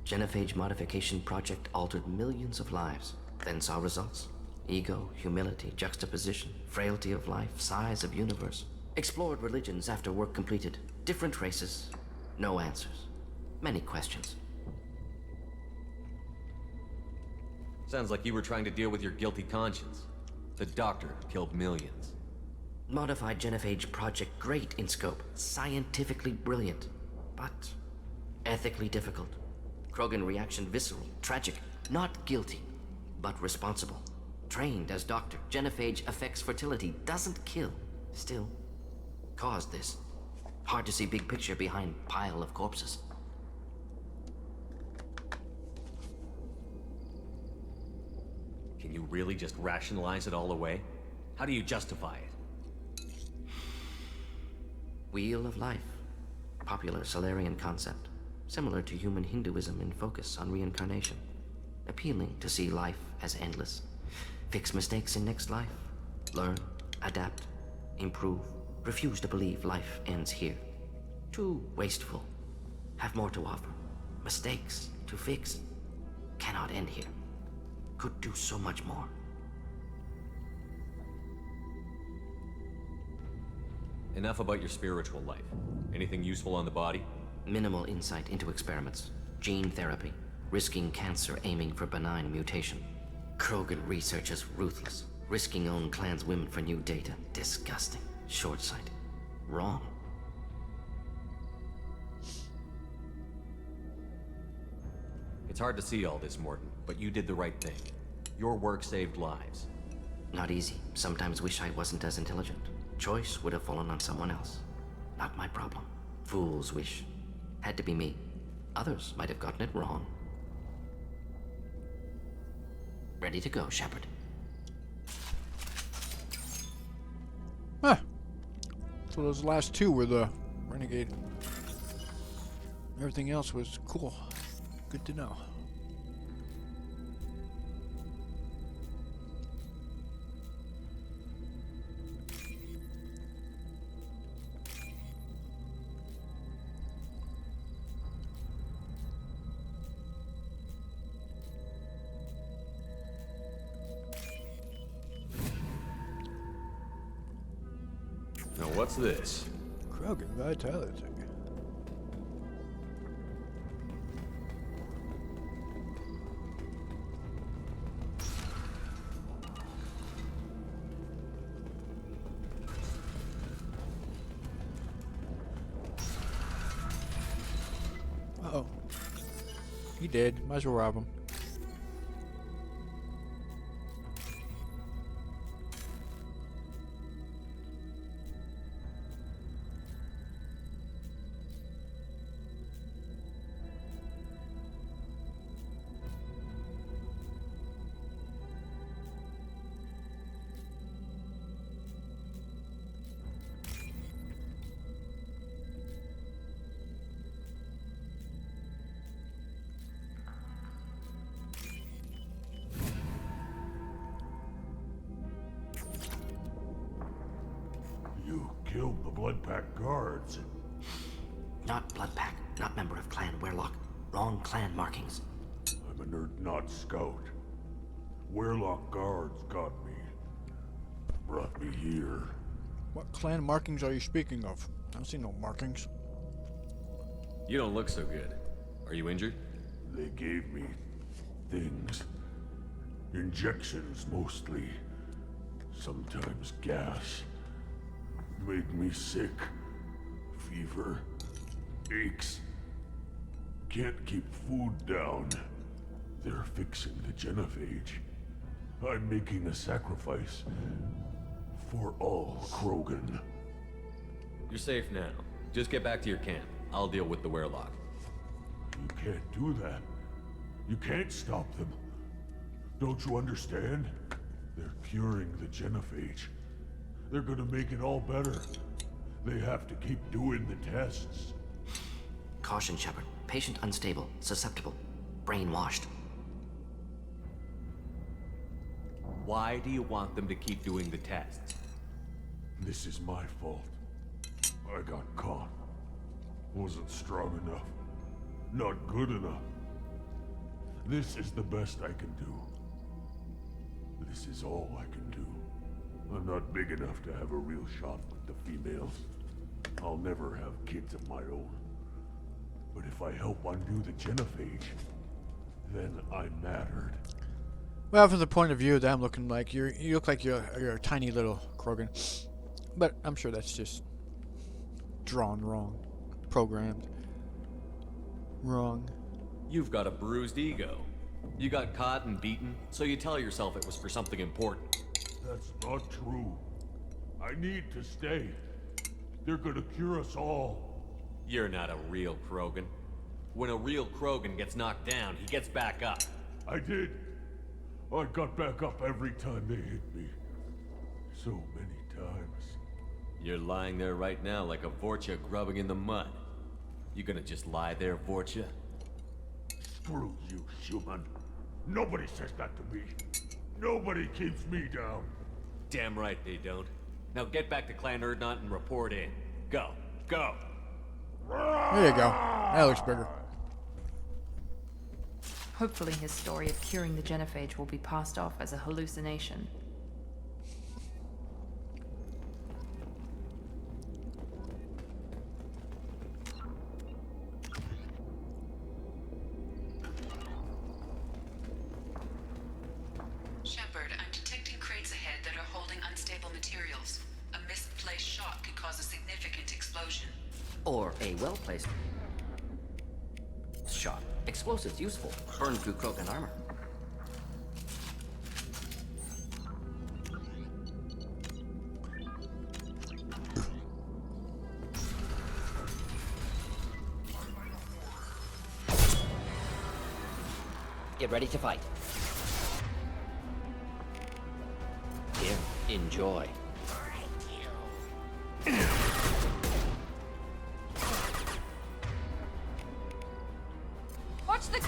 Genophage modification project altered millions of lives, then saw results. Ego, humility, juxtaposition, frailty of life, size of universe. Explored religions after work completed. Different races. No answers. Many questions. Sounds like you were trying to deal with your guilty conscience. The doctor killed millions. Modified genophage project great in scope. Scientifically brilliant. But ethically difficult. Krogan reaction visceral, tragic. Not guilty, but responsible. Trained as doctor. Genophage affects fertility, doesn't kill. Still, caused this. Hard to see big picture behind pile of corpses. Can you really just rationalize it all away? How do you justify it? Wheel of life. Popular Solarian concept. Similar to human Hinduism in focus on reincarnation. Appealing to see life as endless. Fix mistakes in next life. Learn, adapt, improve. Refuse to believe life ends here. Too wasteful. Have more to offer. Mistakes to fix. Cannot end here. Could do so much more. Enough about your spiritual life. Anything useful on the body? Minimal insight into experiments. Gene therapy. Risking cancer aiming for benign mutation. Krogan research is ruthless. Risking own clan's women for new data. Disgusting. Short-sighted. Wrong. It's hard to see all this, Mordin, but you did the right thing. Your work saved lives. Not easy. Sometimes wish I wasn't as intelligent. Choice would have fallen on someone else. Not my problem. Fool's wish. Had to be me. Others might have gotten it wrong. Ready to go, Shepard. Huh. So those last two were the Renegade. Everything else was cool. Good to know. Now what's this? Krogan Vitality. Uh-oh. He did. Might as well rob him. killed the Blood Pack guards. Not Blood Pack, not member of Clan Werlock. Wrong clan markings. I'm a nerd not scout. Werlock guards got me. Brought me here. What clan markings are you speaking of? I don't see no markings. You don't look so good. Are you injured? They gave me things. Injections mostly. Sometimes gas. Made me sick. Fever. Aches. Can't keep food down. They're fixing the genophage. I'm making a sacrifice. For all Krogan. You're safe now. Just get back to your camp. I'll deal with the Werlock. You can't do that. You can't stop them. Don't you understand? They're curing the genophage. They're gonna make it all better. They have to keep doing the tests. Caution, Shepard. Patient unstable, susceptible, brainwashed. Why do you want them to keep doing the tests? This is my fault. I got caught. Wasn't strong enough. Not good enough. This is the best I can do. This is all I can do. I'm not big enough to have a real shot with the females. I'll never have kids of my own. But if I help undo the genophage, then I mattered. Well, from the point of view that I'm looking like, you look like you're a tiny little Krogan. But I'm sure that's just drawn wrong. Programmed. Wrong. You've got a bruised ego. You got caught and beaten, so you tell yourself it was for something important. That's not true. I need to stay. They're gonna cure us all. You're not a real Krogan. When a real Krogan gets knocked down, he gets back up. I did. I got back up every time they hit me. So many times. You're lying there right now like a Vorcha grubbing in the mud. You gonna just lie there, Vorcha? Screw you, human. Nobody says that to me. Nobody keeps me down. Damn right they don't. Now get back to Clan Erdnot and report in. Go. Go! There you go. That looks bigger. Hopefully his story of curing the genophage will be passed off as a hallucination. Shepard, I'm detecting crates ahead that are holding unstable materials. A misplaced shot could cause a significant explosion. Or a well-placed shot. Explosives useful. Burn through Krogan armor. Get ready to fight. Here, enjoy. Watch the...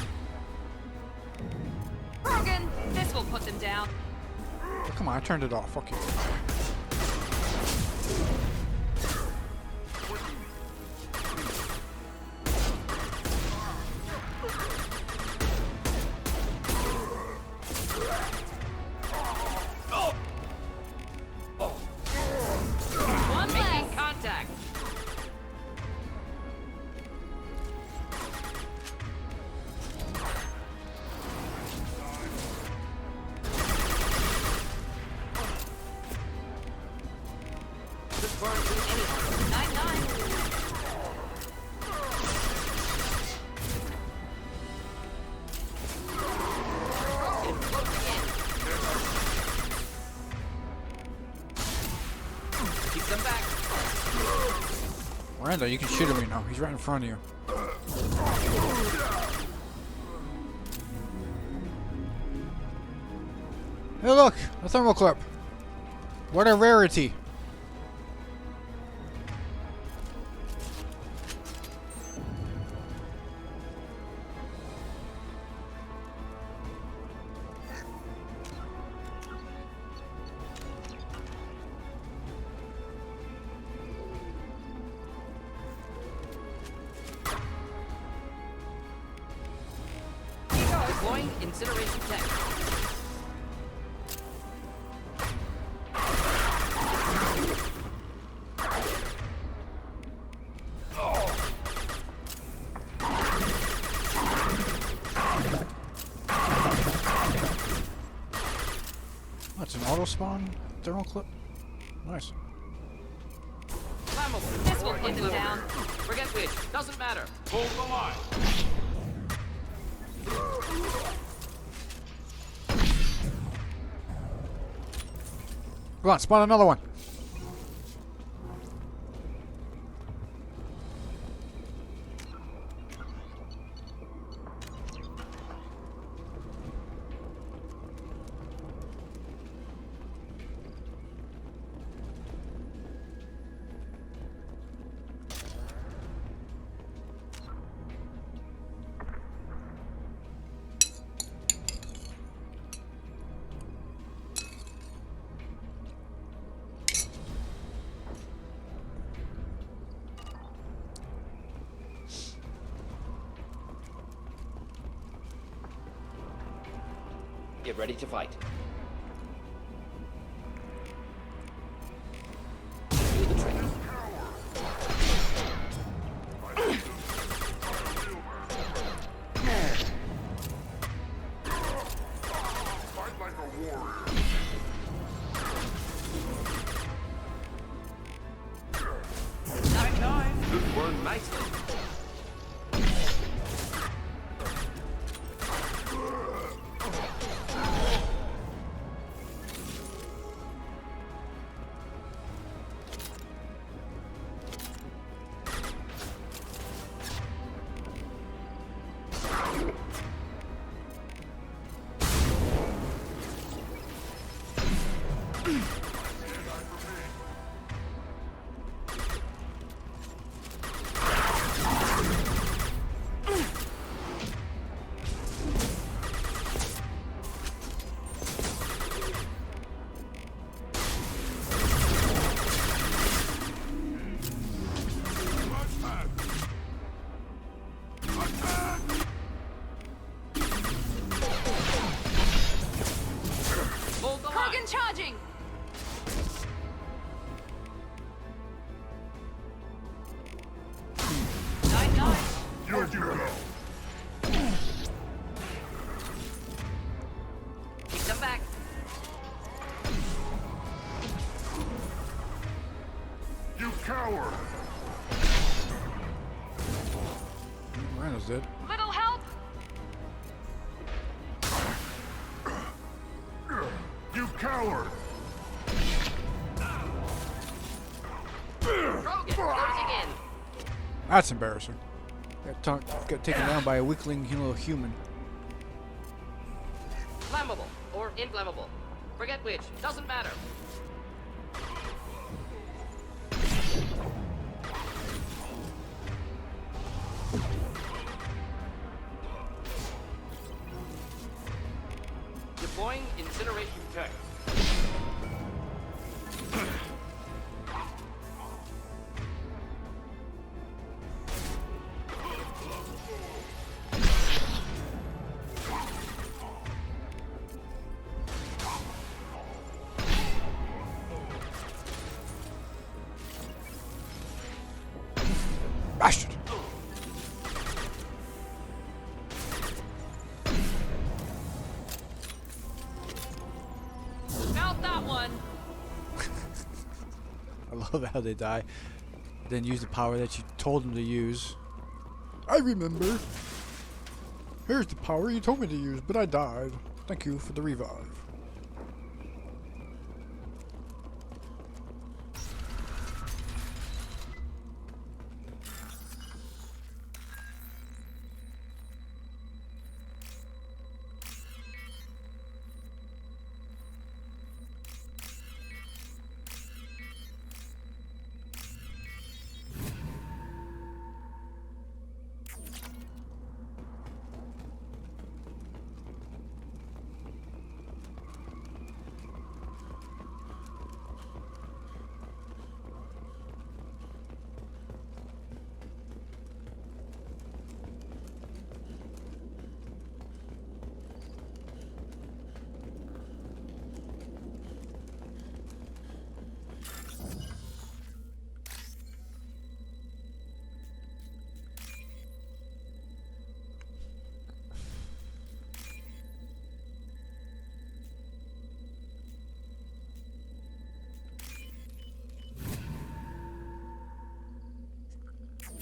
Rogan! This will put them down. Oh, come on, I turned it off. Fuck you. One less. Contact. Just burn through any armor. Night-night. Keep them back. Miranda, you can shoot at me now. He's right in front of you. Hey, look! A thermal clip. What a rarity. Deploying incineration tech. That's an auto spawn thermal clip. Nice. Flammable. This will put them down. Forget which. Doesn't matter. Hold the line. Come on, spawn another one. Get ready to fight. Do the trick. Fight like a warrior. Good work, nicely. Hold the line. Krogan charging! Here you go. Keep them back. You coward. Rhino's dead. Little help? You coward. Krogan closing in. That's embarrassing. Got taken down by a weakling little human. Flammable or inflammable. Forget which. Doesn't matter. Deploying incineration tech. Bastard! Felt that one. I love how they die. Then use the power that you told them to use. I remember. Here's the power you told me to use, but I died. Thank you for the revive.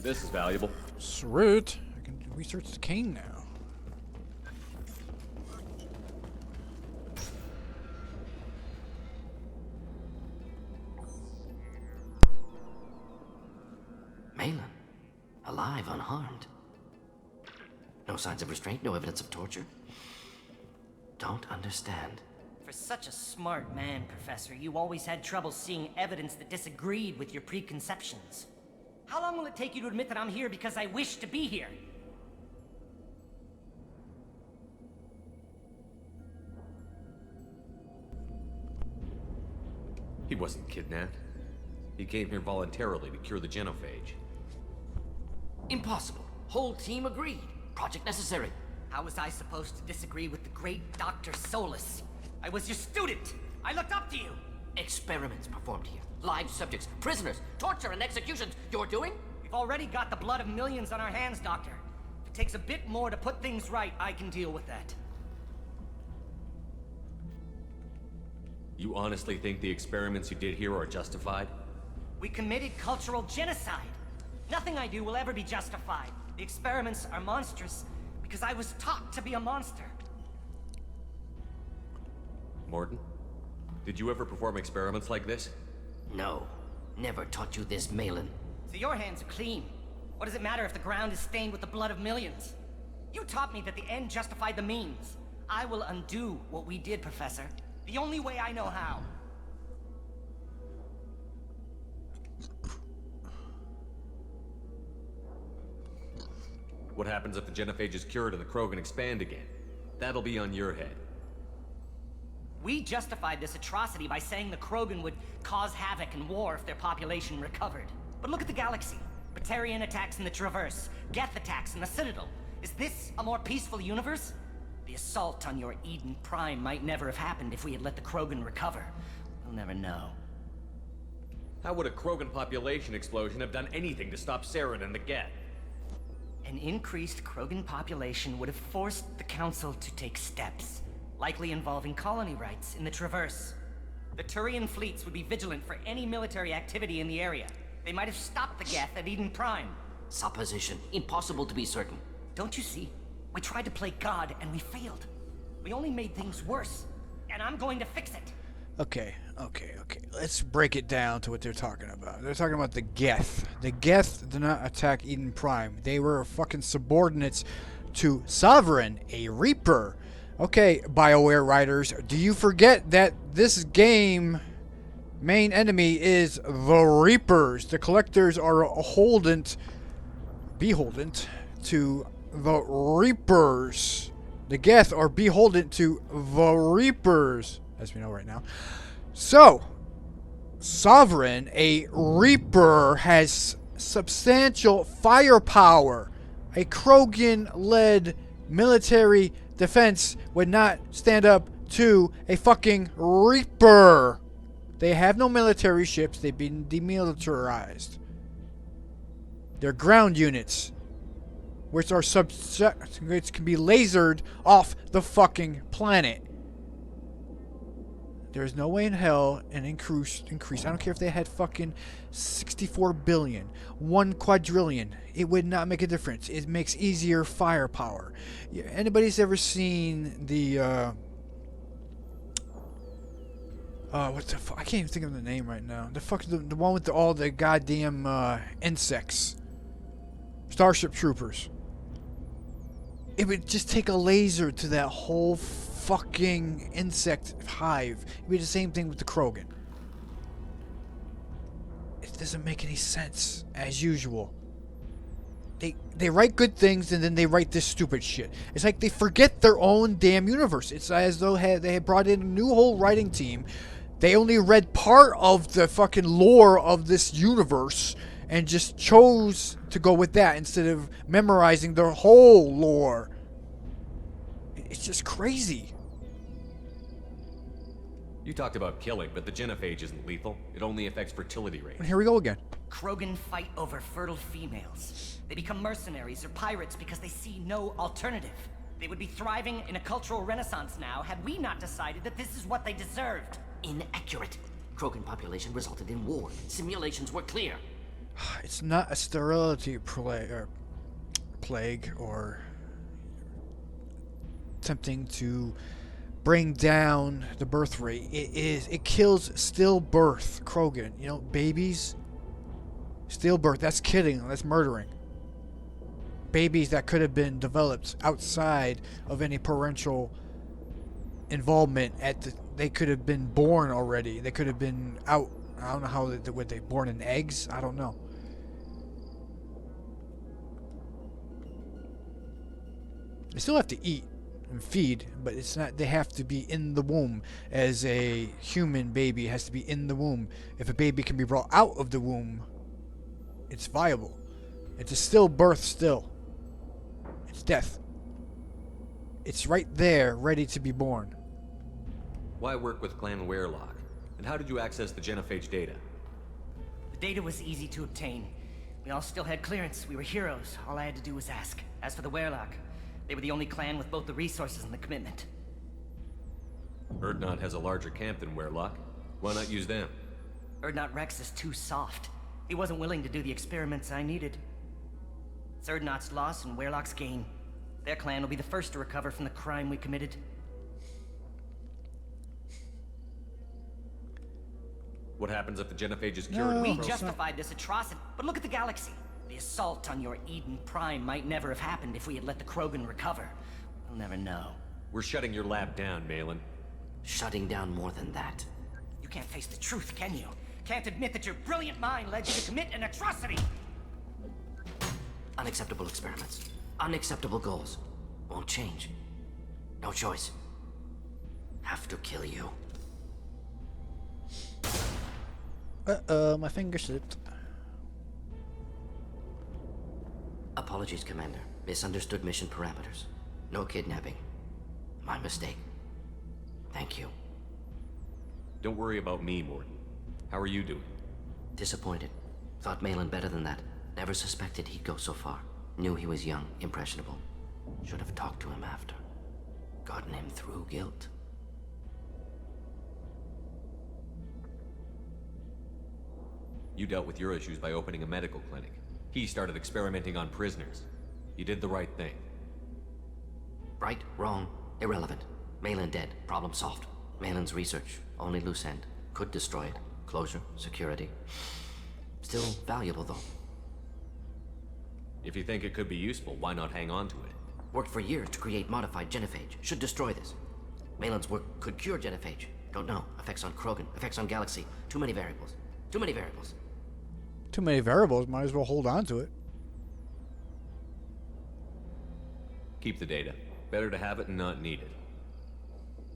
This is valuable. Sweet. I can research the cane now. Malin, alive, unharmed. No signs of restraint, no evidence of torture. Don't understand. For such a smart man, Professor, you always had trouble seeing evidence that disagreed with your preconceptions. How long will it take you to admit that I'm here because I wish to be here? He wasn't kidnapped. He came here voluntarily to cure the genophage. Impossible. Whole team agreed. Project necessary. How was I supposed to disagree with the great Dr. Solus? I was your student. I looked up to you. Experiments performed here. Live subjects, prisoners, torture and executions. You're doing? We've already got the blood of millions on our hands, Doctor. If it takes a bit more to put things right, I can deal with that. You honestly think the experiments you did here are justified? We committed cultural genocide. Nothing I do will ever be justified. The experiments are monstrous because I was taught to be a monster. Mordin, did you ever perform experiments like this? No. Never taught you this, Malin. So your hands are clean. What does it matter if the ground is stained with the blood of millions? You taught me that the end justified the means. I will undo what we did, Professor. The only way I know how. What happens if the genophage is cured and the Krogan expand again? That'll be on your head. We justified this atrocity by saying the Krogan would cause havoc and war if their population recovered. But look at the galaxy. Batarian attacks in the Traverse, Geth attacks in the Citadel. Is this a more peaceful universe? The assault on your Eden Prime might never have happened if we had let the Krogan recover. We'll never know. How would a Krogan population explosion have done anything to stop Saren and the Geth? An increased Krogan population would have forced the Council to take steps, likely involving colony rights in the Traverse. The Turian fleets would be vigilant for any military activity in the area. They might have stopped the Geth at Eden Prime. Supposition. Impossible to be certain. Don't you see? We tried to play God and we failed. We only made things worse. And I'm going to fix it. Okay. Let's break it down to what they're talking about. They're talking about the Geth. The Geth did not attack Eden Prime. They were fucking subordinates to Sovereign, a Reaper. Okay, BioWare writers, do you forget that this game main enemy is the Reapers? The Collectors are beholden to the Reapers. The Geth are beholden to the Reapers, as we know right now. So, Sovereign, a Reaper, has substantial firepower. A Krogan-led military defense would not stand up to a fucking Reaper. They have no military ships. They've been demilitarized. They're ground units, which are which can be lasered off the fucking planet. There's no way in hell an increase. I don't care if they had fucking 64 billion, 1 quadrillion. It would not make a difference. It makes easier firepower. Anybody's ever seen the what the fuck? I can't even think of the name right now. The one with all the goddamn insects. Starship Troopers. It would just take a laser to that whole fucking insect hive. It'd be the same thing with the Krogan. It doesn't make any sense, as usual. They write good things and then they write this stupid shit. It's like they forget their own damn universe. It's as though they had brought in a new whole writing team. They only read part of the fucking lore of this universe and just chose to go with that instead of memorizing their whole lore. It's just crazy. You talked about killing, but the genophage isn't lethal. It only affects fertility rates. And here we go again. Krogan fight over fertile females. They become mercenaries or pirates because they see no alternative. They would be thriving in a cultural renaissance now had we not decided that this is what they deserved. Inaccurate. Krogan population resulted in war. Simulations were clear. It's not a sterility plague or attempting to bring down the birth rate. It kills stillbirth Krogan. You know, babies. Stillbirth. That's killing. That's murdering. Babies that could have been developed outside of any parental involvement they could have been born already. They could have been out. I don't know how were they born in eggs? I don't know. They still have to eat and feed, but it's not. They have to be in the womb. As a human baby has to be in the womb. If a baby can be brought out of the womb, it's viable. It's a stillbirth still. It's death. It's right there, ready to be born. Why work with Clan Werelock? And how did you access the genophage data? The data was easy to obtain. We all still had clearance. We were heroes. All I had to do was ask. As for the Werelock, they were the only clan with both the resources and the commitment. Urdnot has a larger camp than Werelock. Why not use them? Urdnot Rex is too soft. He wasn't willing to do the experiments I needed. It's Urdnot's loss and Werelock's gain. Their clan will be the first to recover from the crime we committed. What happens if the genophage is cured? We justified this atrocity, but look at the galaxy. The assault on your Eden Prime might never have happened if we had let the Krogan recover. We'll never know. We're shutting your lab down, Malin. Shutting down more than that. You can't face the truth, can you? Can't admit that your brilliant mind led you to commit an atrocity! Unacceptable experiments. Unacceptable goals. Won't change. No choice. Have to kill you. My finger slipped. Apologies, Commander. Misunderstood mission parameters. No kidnapping. My mistake. Thank you. Don't worry about me, Mordin. How are you doing? Disappointed. Thought Malin better than that. Never suspected he'd go so far. Knew he was young, impressionable. Should have talked to him after. Gotten him through guilt. You dealt with your issues by opening a medical clinic. He started experimenting on prisoners. You did the right thing. Right, wrong, irrelevant. Malin dead, problem solved. Malin's research, only loose end. Could destroy it. Closure, security. Still valuable, though. If you think it could be useful, why not hang on to it? Worked for years to create modified genophage. Should destroy this. Malin's work could cure genophage. Don't know. Effects on Krogan, effects on Galaxy. Too many variables. Too many variables. Too many variables. Might as well hold on to it. Keep the data. Better to have it and not need it.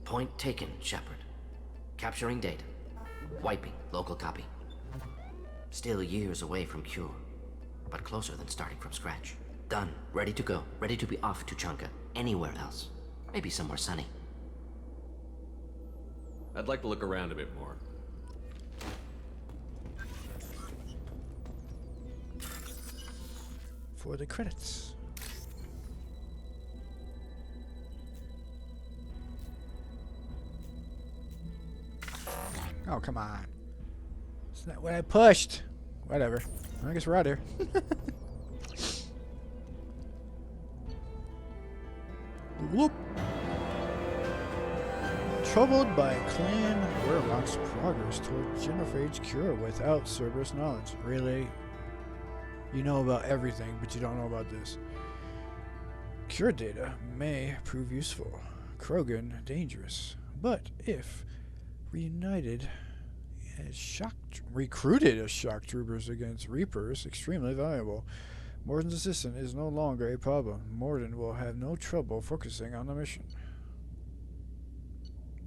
Point taken, Shepard. Capturing data. Wiping local copy. Still years away from cure, but closer than starting from scratch. Done. Ready to go. Ready to be off to Chunka. Anywhere else. Maybe somewhere sunny. I'd like to look around a bit more. For the credits. Oh, come on. It's not what I pushed. Whatever. I guess we're out here. Whoop. Troubled by Clan Werelock's progress toward genophage cure without Cerberus knowledge. Really? You know about everything, but you don't know about this. Cure data may prove useful. Krogan, dangerous. But if reunited as recruited as shock troopers against Reapers, extremely valuable. Mordin's assistant is no longer a problem. Mordin will have no trouble focusing on the mission.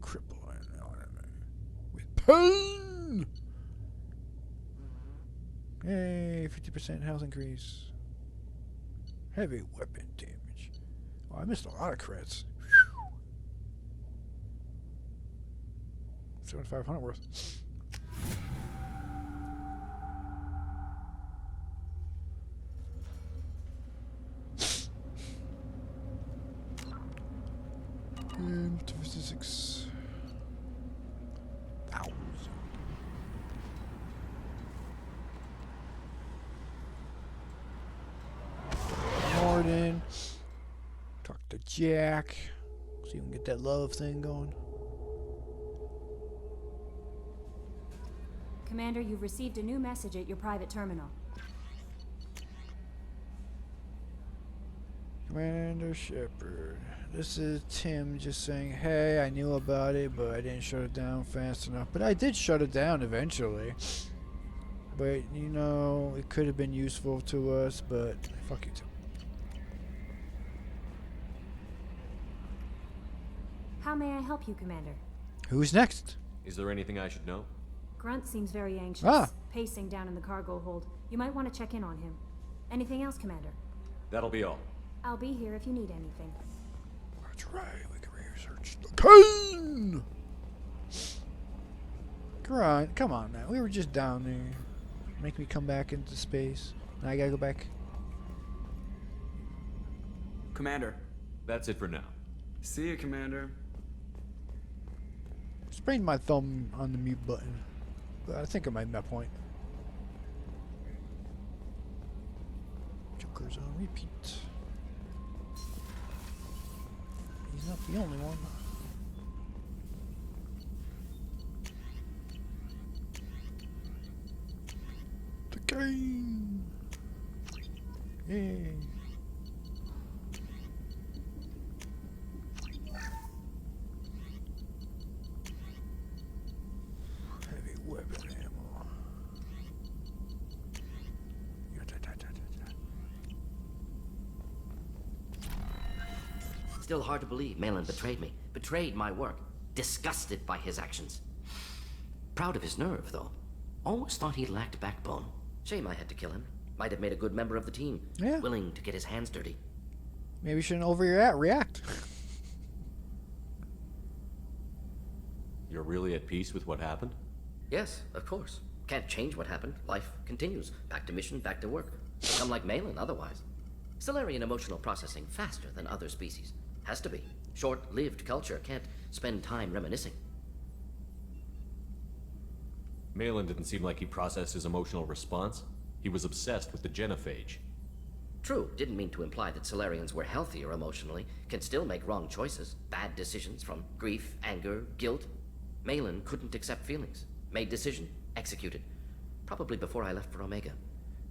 Cripple an enemy with pain! Yay, 50% health increase. Heavy weapon damage. Oh, I missed a lot of crits. 7,500 worth. And 56,000. Jack. So you can get that love thing going. Commander, you've received a new message at your private terminal. Commander Shepard. This is Tim just saying, hey, I knew about it, but I didn't shut it down fast enough. But I did shut it down eventually. But, you know, it could have been useful to us, but fuck you, Tim. How may I help you, Commander? Who's next? Is there anything I should know? Grunt seems very anxious, pacing down in the cargo hold. You might want to check in on him. Anything else, Commander? That'll be all. I'll be here if you need anything. That's right, we can research the cane! Grunt, come on now. We were just down there. Make me come back into space. Now I gotta go back. Commander. That's it for now. See you, Commander. Sprained my thumb on the mute button. But I think I made that point. Joker's on repeat. He's not the only one. The game! Yay! Heavy weapon ammo. Still hard to believe Malin betrayed me. Betrayed my work. Disgusted by his actions. Proud of his nerve, though. Always thought he lacked backbone. Shame I had to kill him. Might have made a good member of the team. Yeah. Willing to get his hands dirty. Maybe you shouldn't overreact. You're really at peace with what happened? Yes, of course. Can't change what happened. Life continues. Back to mission, back to work. Become like Malin otherwise. Solarian emotional processing faster than other species. Has to be. Short-lived culture can't spend time reminiscing. Malin didn't seem like he processed his emotional response. He was obsessed with the genophage. True, didn't mean to imply that Solarians were healthier emotionally, can still make wrong choices, bad decisions from grief, anger, guilt. Malin couldn't accept feelings. Made decision, executed. Probably before I left for Omega.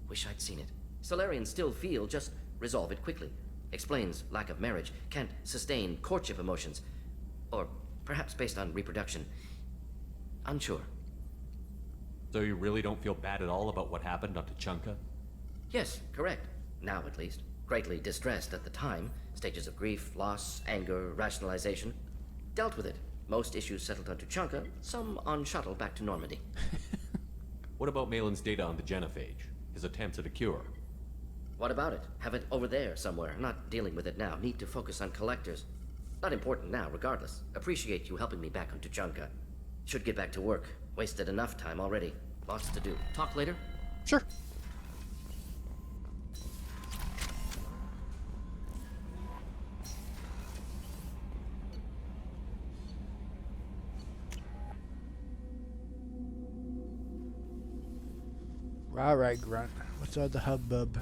Wish I'd seen it. Solarians still feel, just resolve it quickly. Explains lack of marriage, can't sustain courtship emotions. Or perhaps based on reproduction. Unsure. So you really don't feel bad at all about what happened on Tuchanka? Yes, correct. Now at least. Greatly distressed at the time. Stages of grief, loss, anger, rationalization. Dealt with it. Most issues settled on Tuchanka, some on shuttle back to Normandy. What about Malin's data on the genophage? His attempts at a cure? What about it? Have it over there somewhere. Not dealing with it now. Need to focus on collectors. Not important now, regardless. Appreciate you helping me back on Tuchanka. Should get back to work. Wasted enough time already. Lots to do. Talk later? Sure. Alright, Grunt. What's all the hubbub?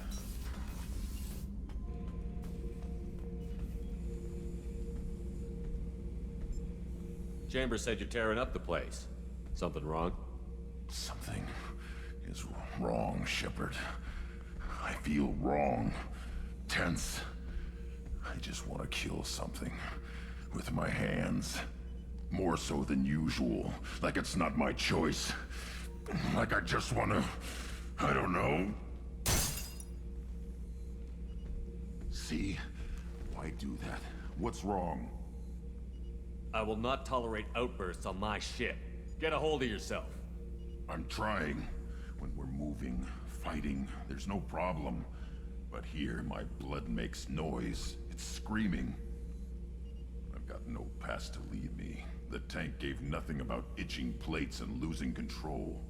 Chambers said you're tearing up the place. Something wrong? Something is wrong, Shepard. I feel wrong. Tense. I just want to kill something. With my hands. More so than usual. Like it's not my choice. Like I just want to... I don't know. See? Why do that? What's wrong? I will not tolerate outbursts on my ship. Get a hold of yourself. I'm trying. When we're moving, fighting, there's no problem. But here, my blood makes noise. It's screaming. I've got no past to lead me. The tank gave nothing about itching plates and losing control.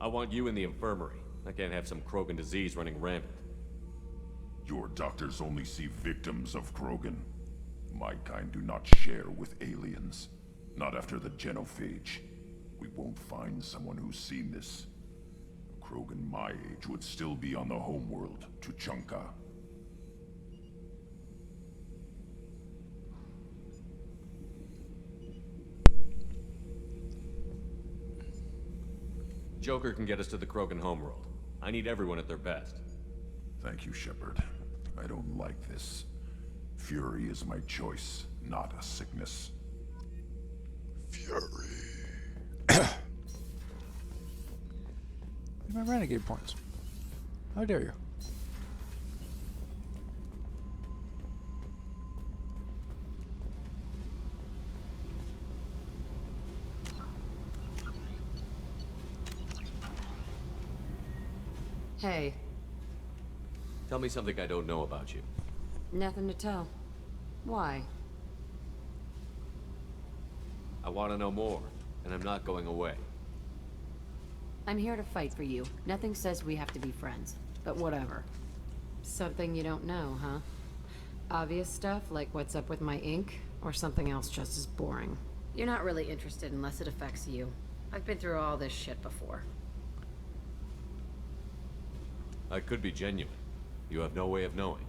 I want you in the infirmary. I can't have some Krogan disease running rampant. Your doctors only see victims of Krogan. My kind do not share with aliens. Not after the genophage. We won't find someone who's seen this. A Krogan my age would still be on the homeworld, Tuchanka. Joker can get us to the Krogan homeworld. I need everyone at their best. Thank you, Shepard. I don't like this. Fury is my choice, not a sickness. Fury. My renegade points. How dare you? Hey. Tell me something I don't know about you. Nothing to tell. Why? I want to know more, and I'm not going away. I'm here to fight for you. Nothing says we have to be friends, but whatever. Something you don't know, huh? Obvious stuff like what's up with my ink, or something else just as boring. You're not really interested unless it affects you. I've been through all this shit before. I could be genuine. You have no way of knowing.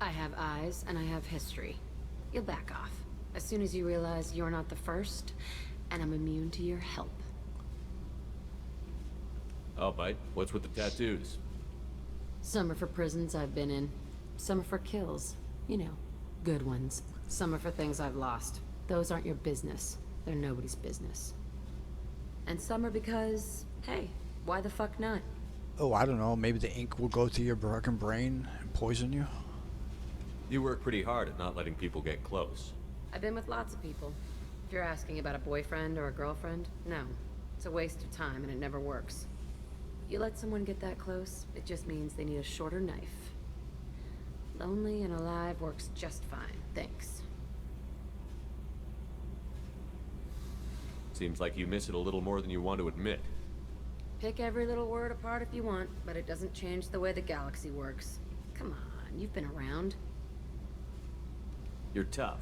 I have eyes, and I have history. You'll back off. As soon as you realize you're not the first, and I'm immune to your help. I'll bite. What's with the tattoos? Some are for prisons I've been in. Some are for kills. You know, good ones. Some are for things I've lost. Those aren't your business. They're nobody's business. And some are because, hey, why the fuck not? Oh, I don't know. Maybe the ink will go through your broken brain and poison you. You work pretty hard at not letting people get close. I've been with lots of people. If you're asking about a boyfriend or a girlfriend, no. It's a waste of time and it never works. You let someone get that close, it just means they need a shorter knife. Lonely and alive works just fine, thanks. Seems like you miss it a little more than you want to admit. Pick every little word apart if you want, but it doesn't change the way the galaxy works. Come on, you've been around. You're tough,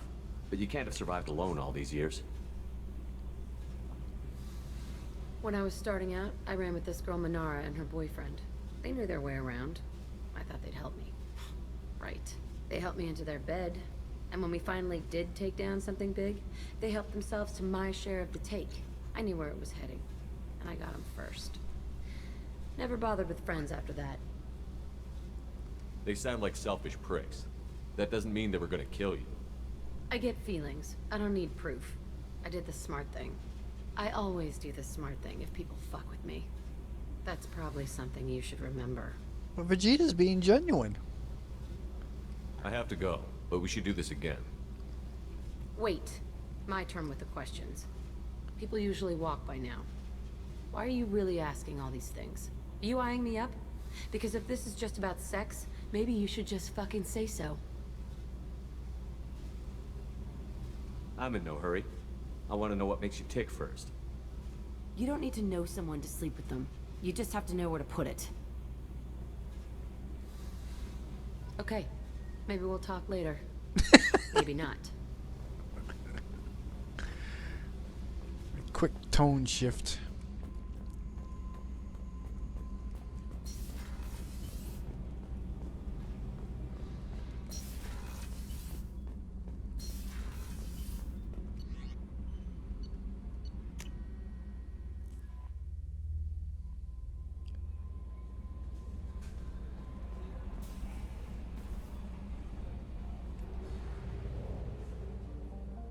but you can't have survived alone all these years. When I was starting out, I ran with this girl Minara and her boyfriend. They knew their way around. I thought they'd help me. Right. They helped me into their bed, and when we finally did take down something big, they helped themselves to my share of the take. I knew where it was heading, and I got them first. Never bothered with friends after that. They sound like selfish pricks. That doesn't mean they were gonna kill you. I get feelings. I don't need proof. I did the smart thing. I always do the smart thing if people fuck with me. That's probably something you should remember. But Vegeta's being genuine. I have to go, but we should do this again. Wait. My turn with the questions. People usually walk by now. Why are you really asking all these things? Are you eyeing me up? Because if this is just about sex, maybe you should just fucking say so. I'm in no hurry. I want to know what makes you tick first. You don't need to know someone to sleep with them. You just have to know where to put it. Okay. Maybe we'll talk later. Maybe not. Quick tone shift.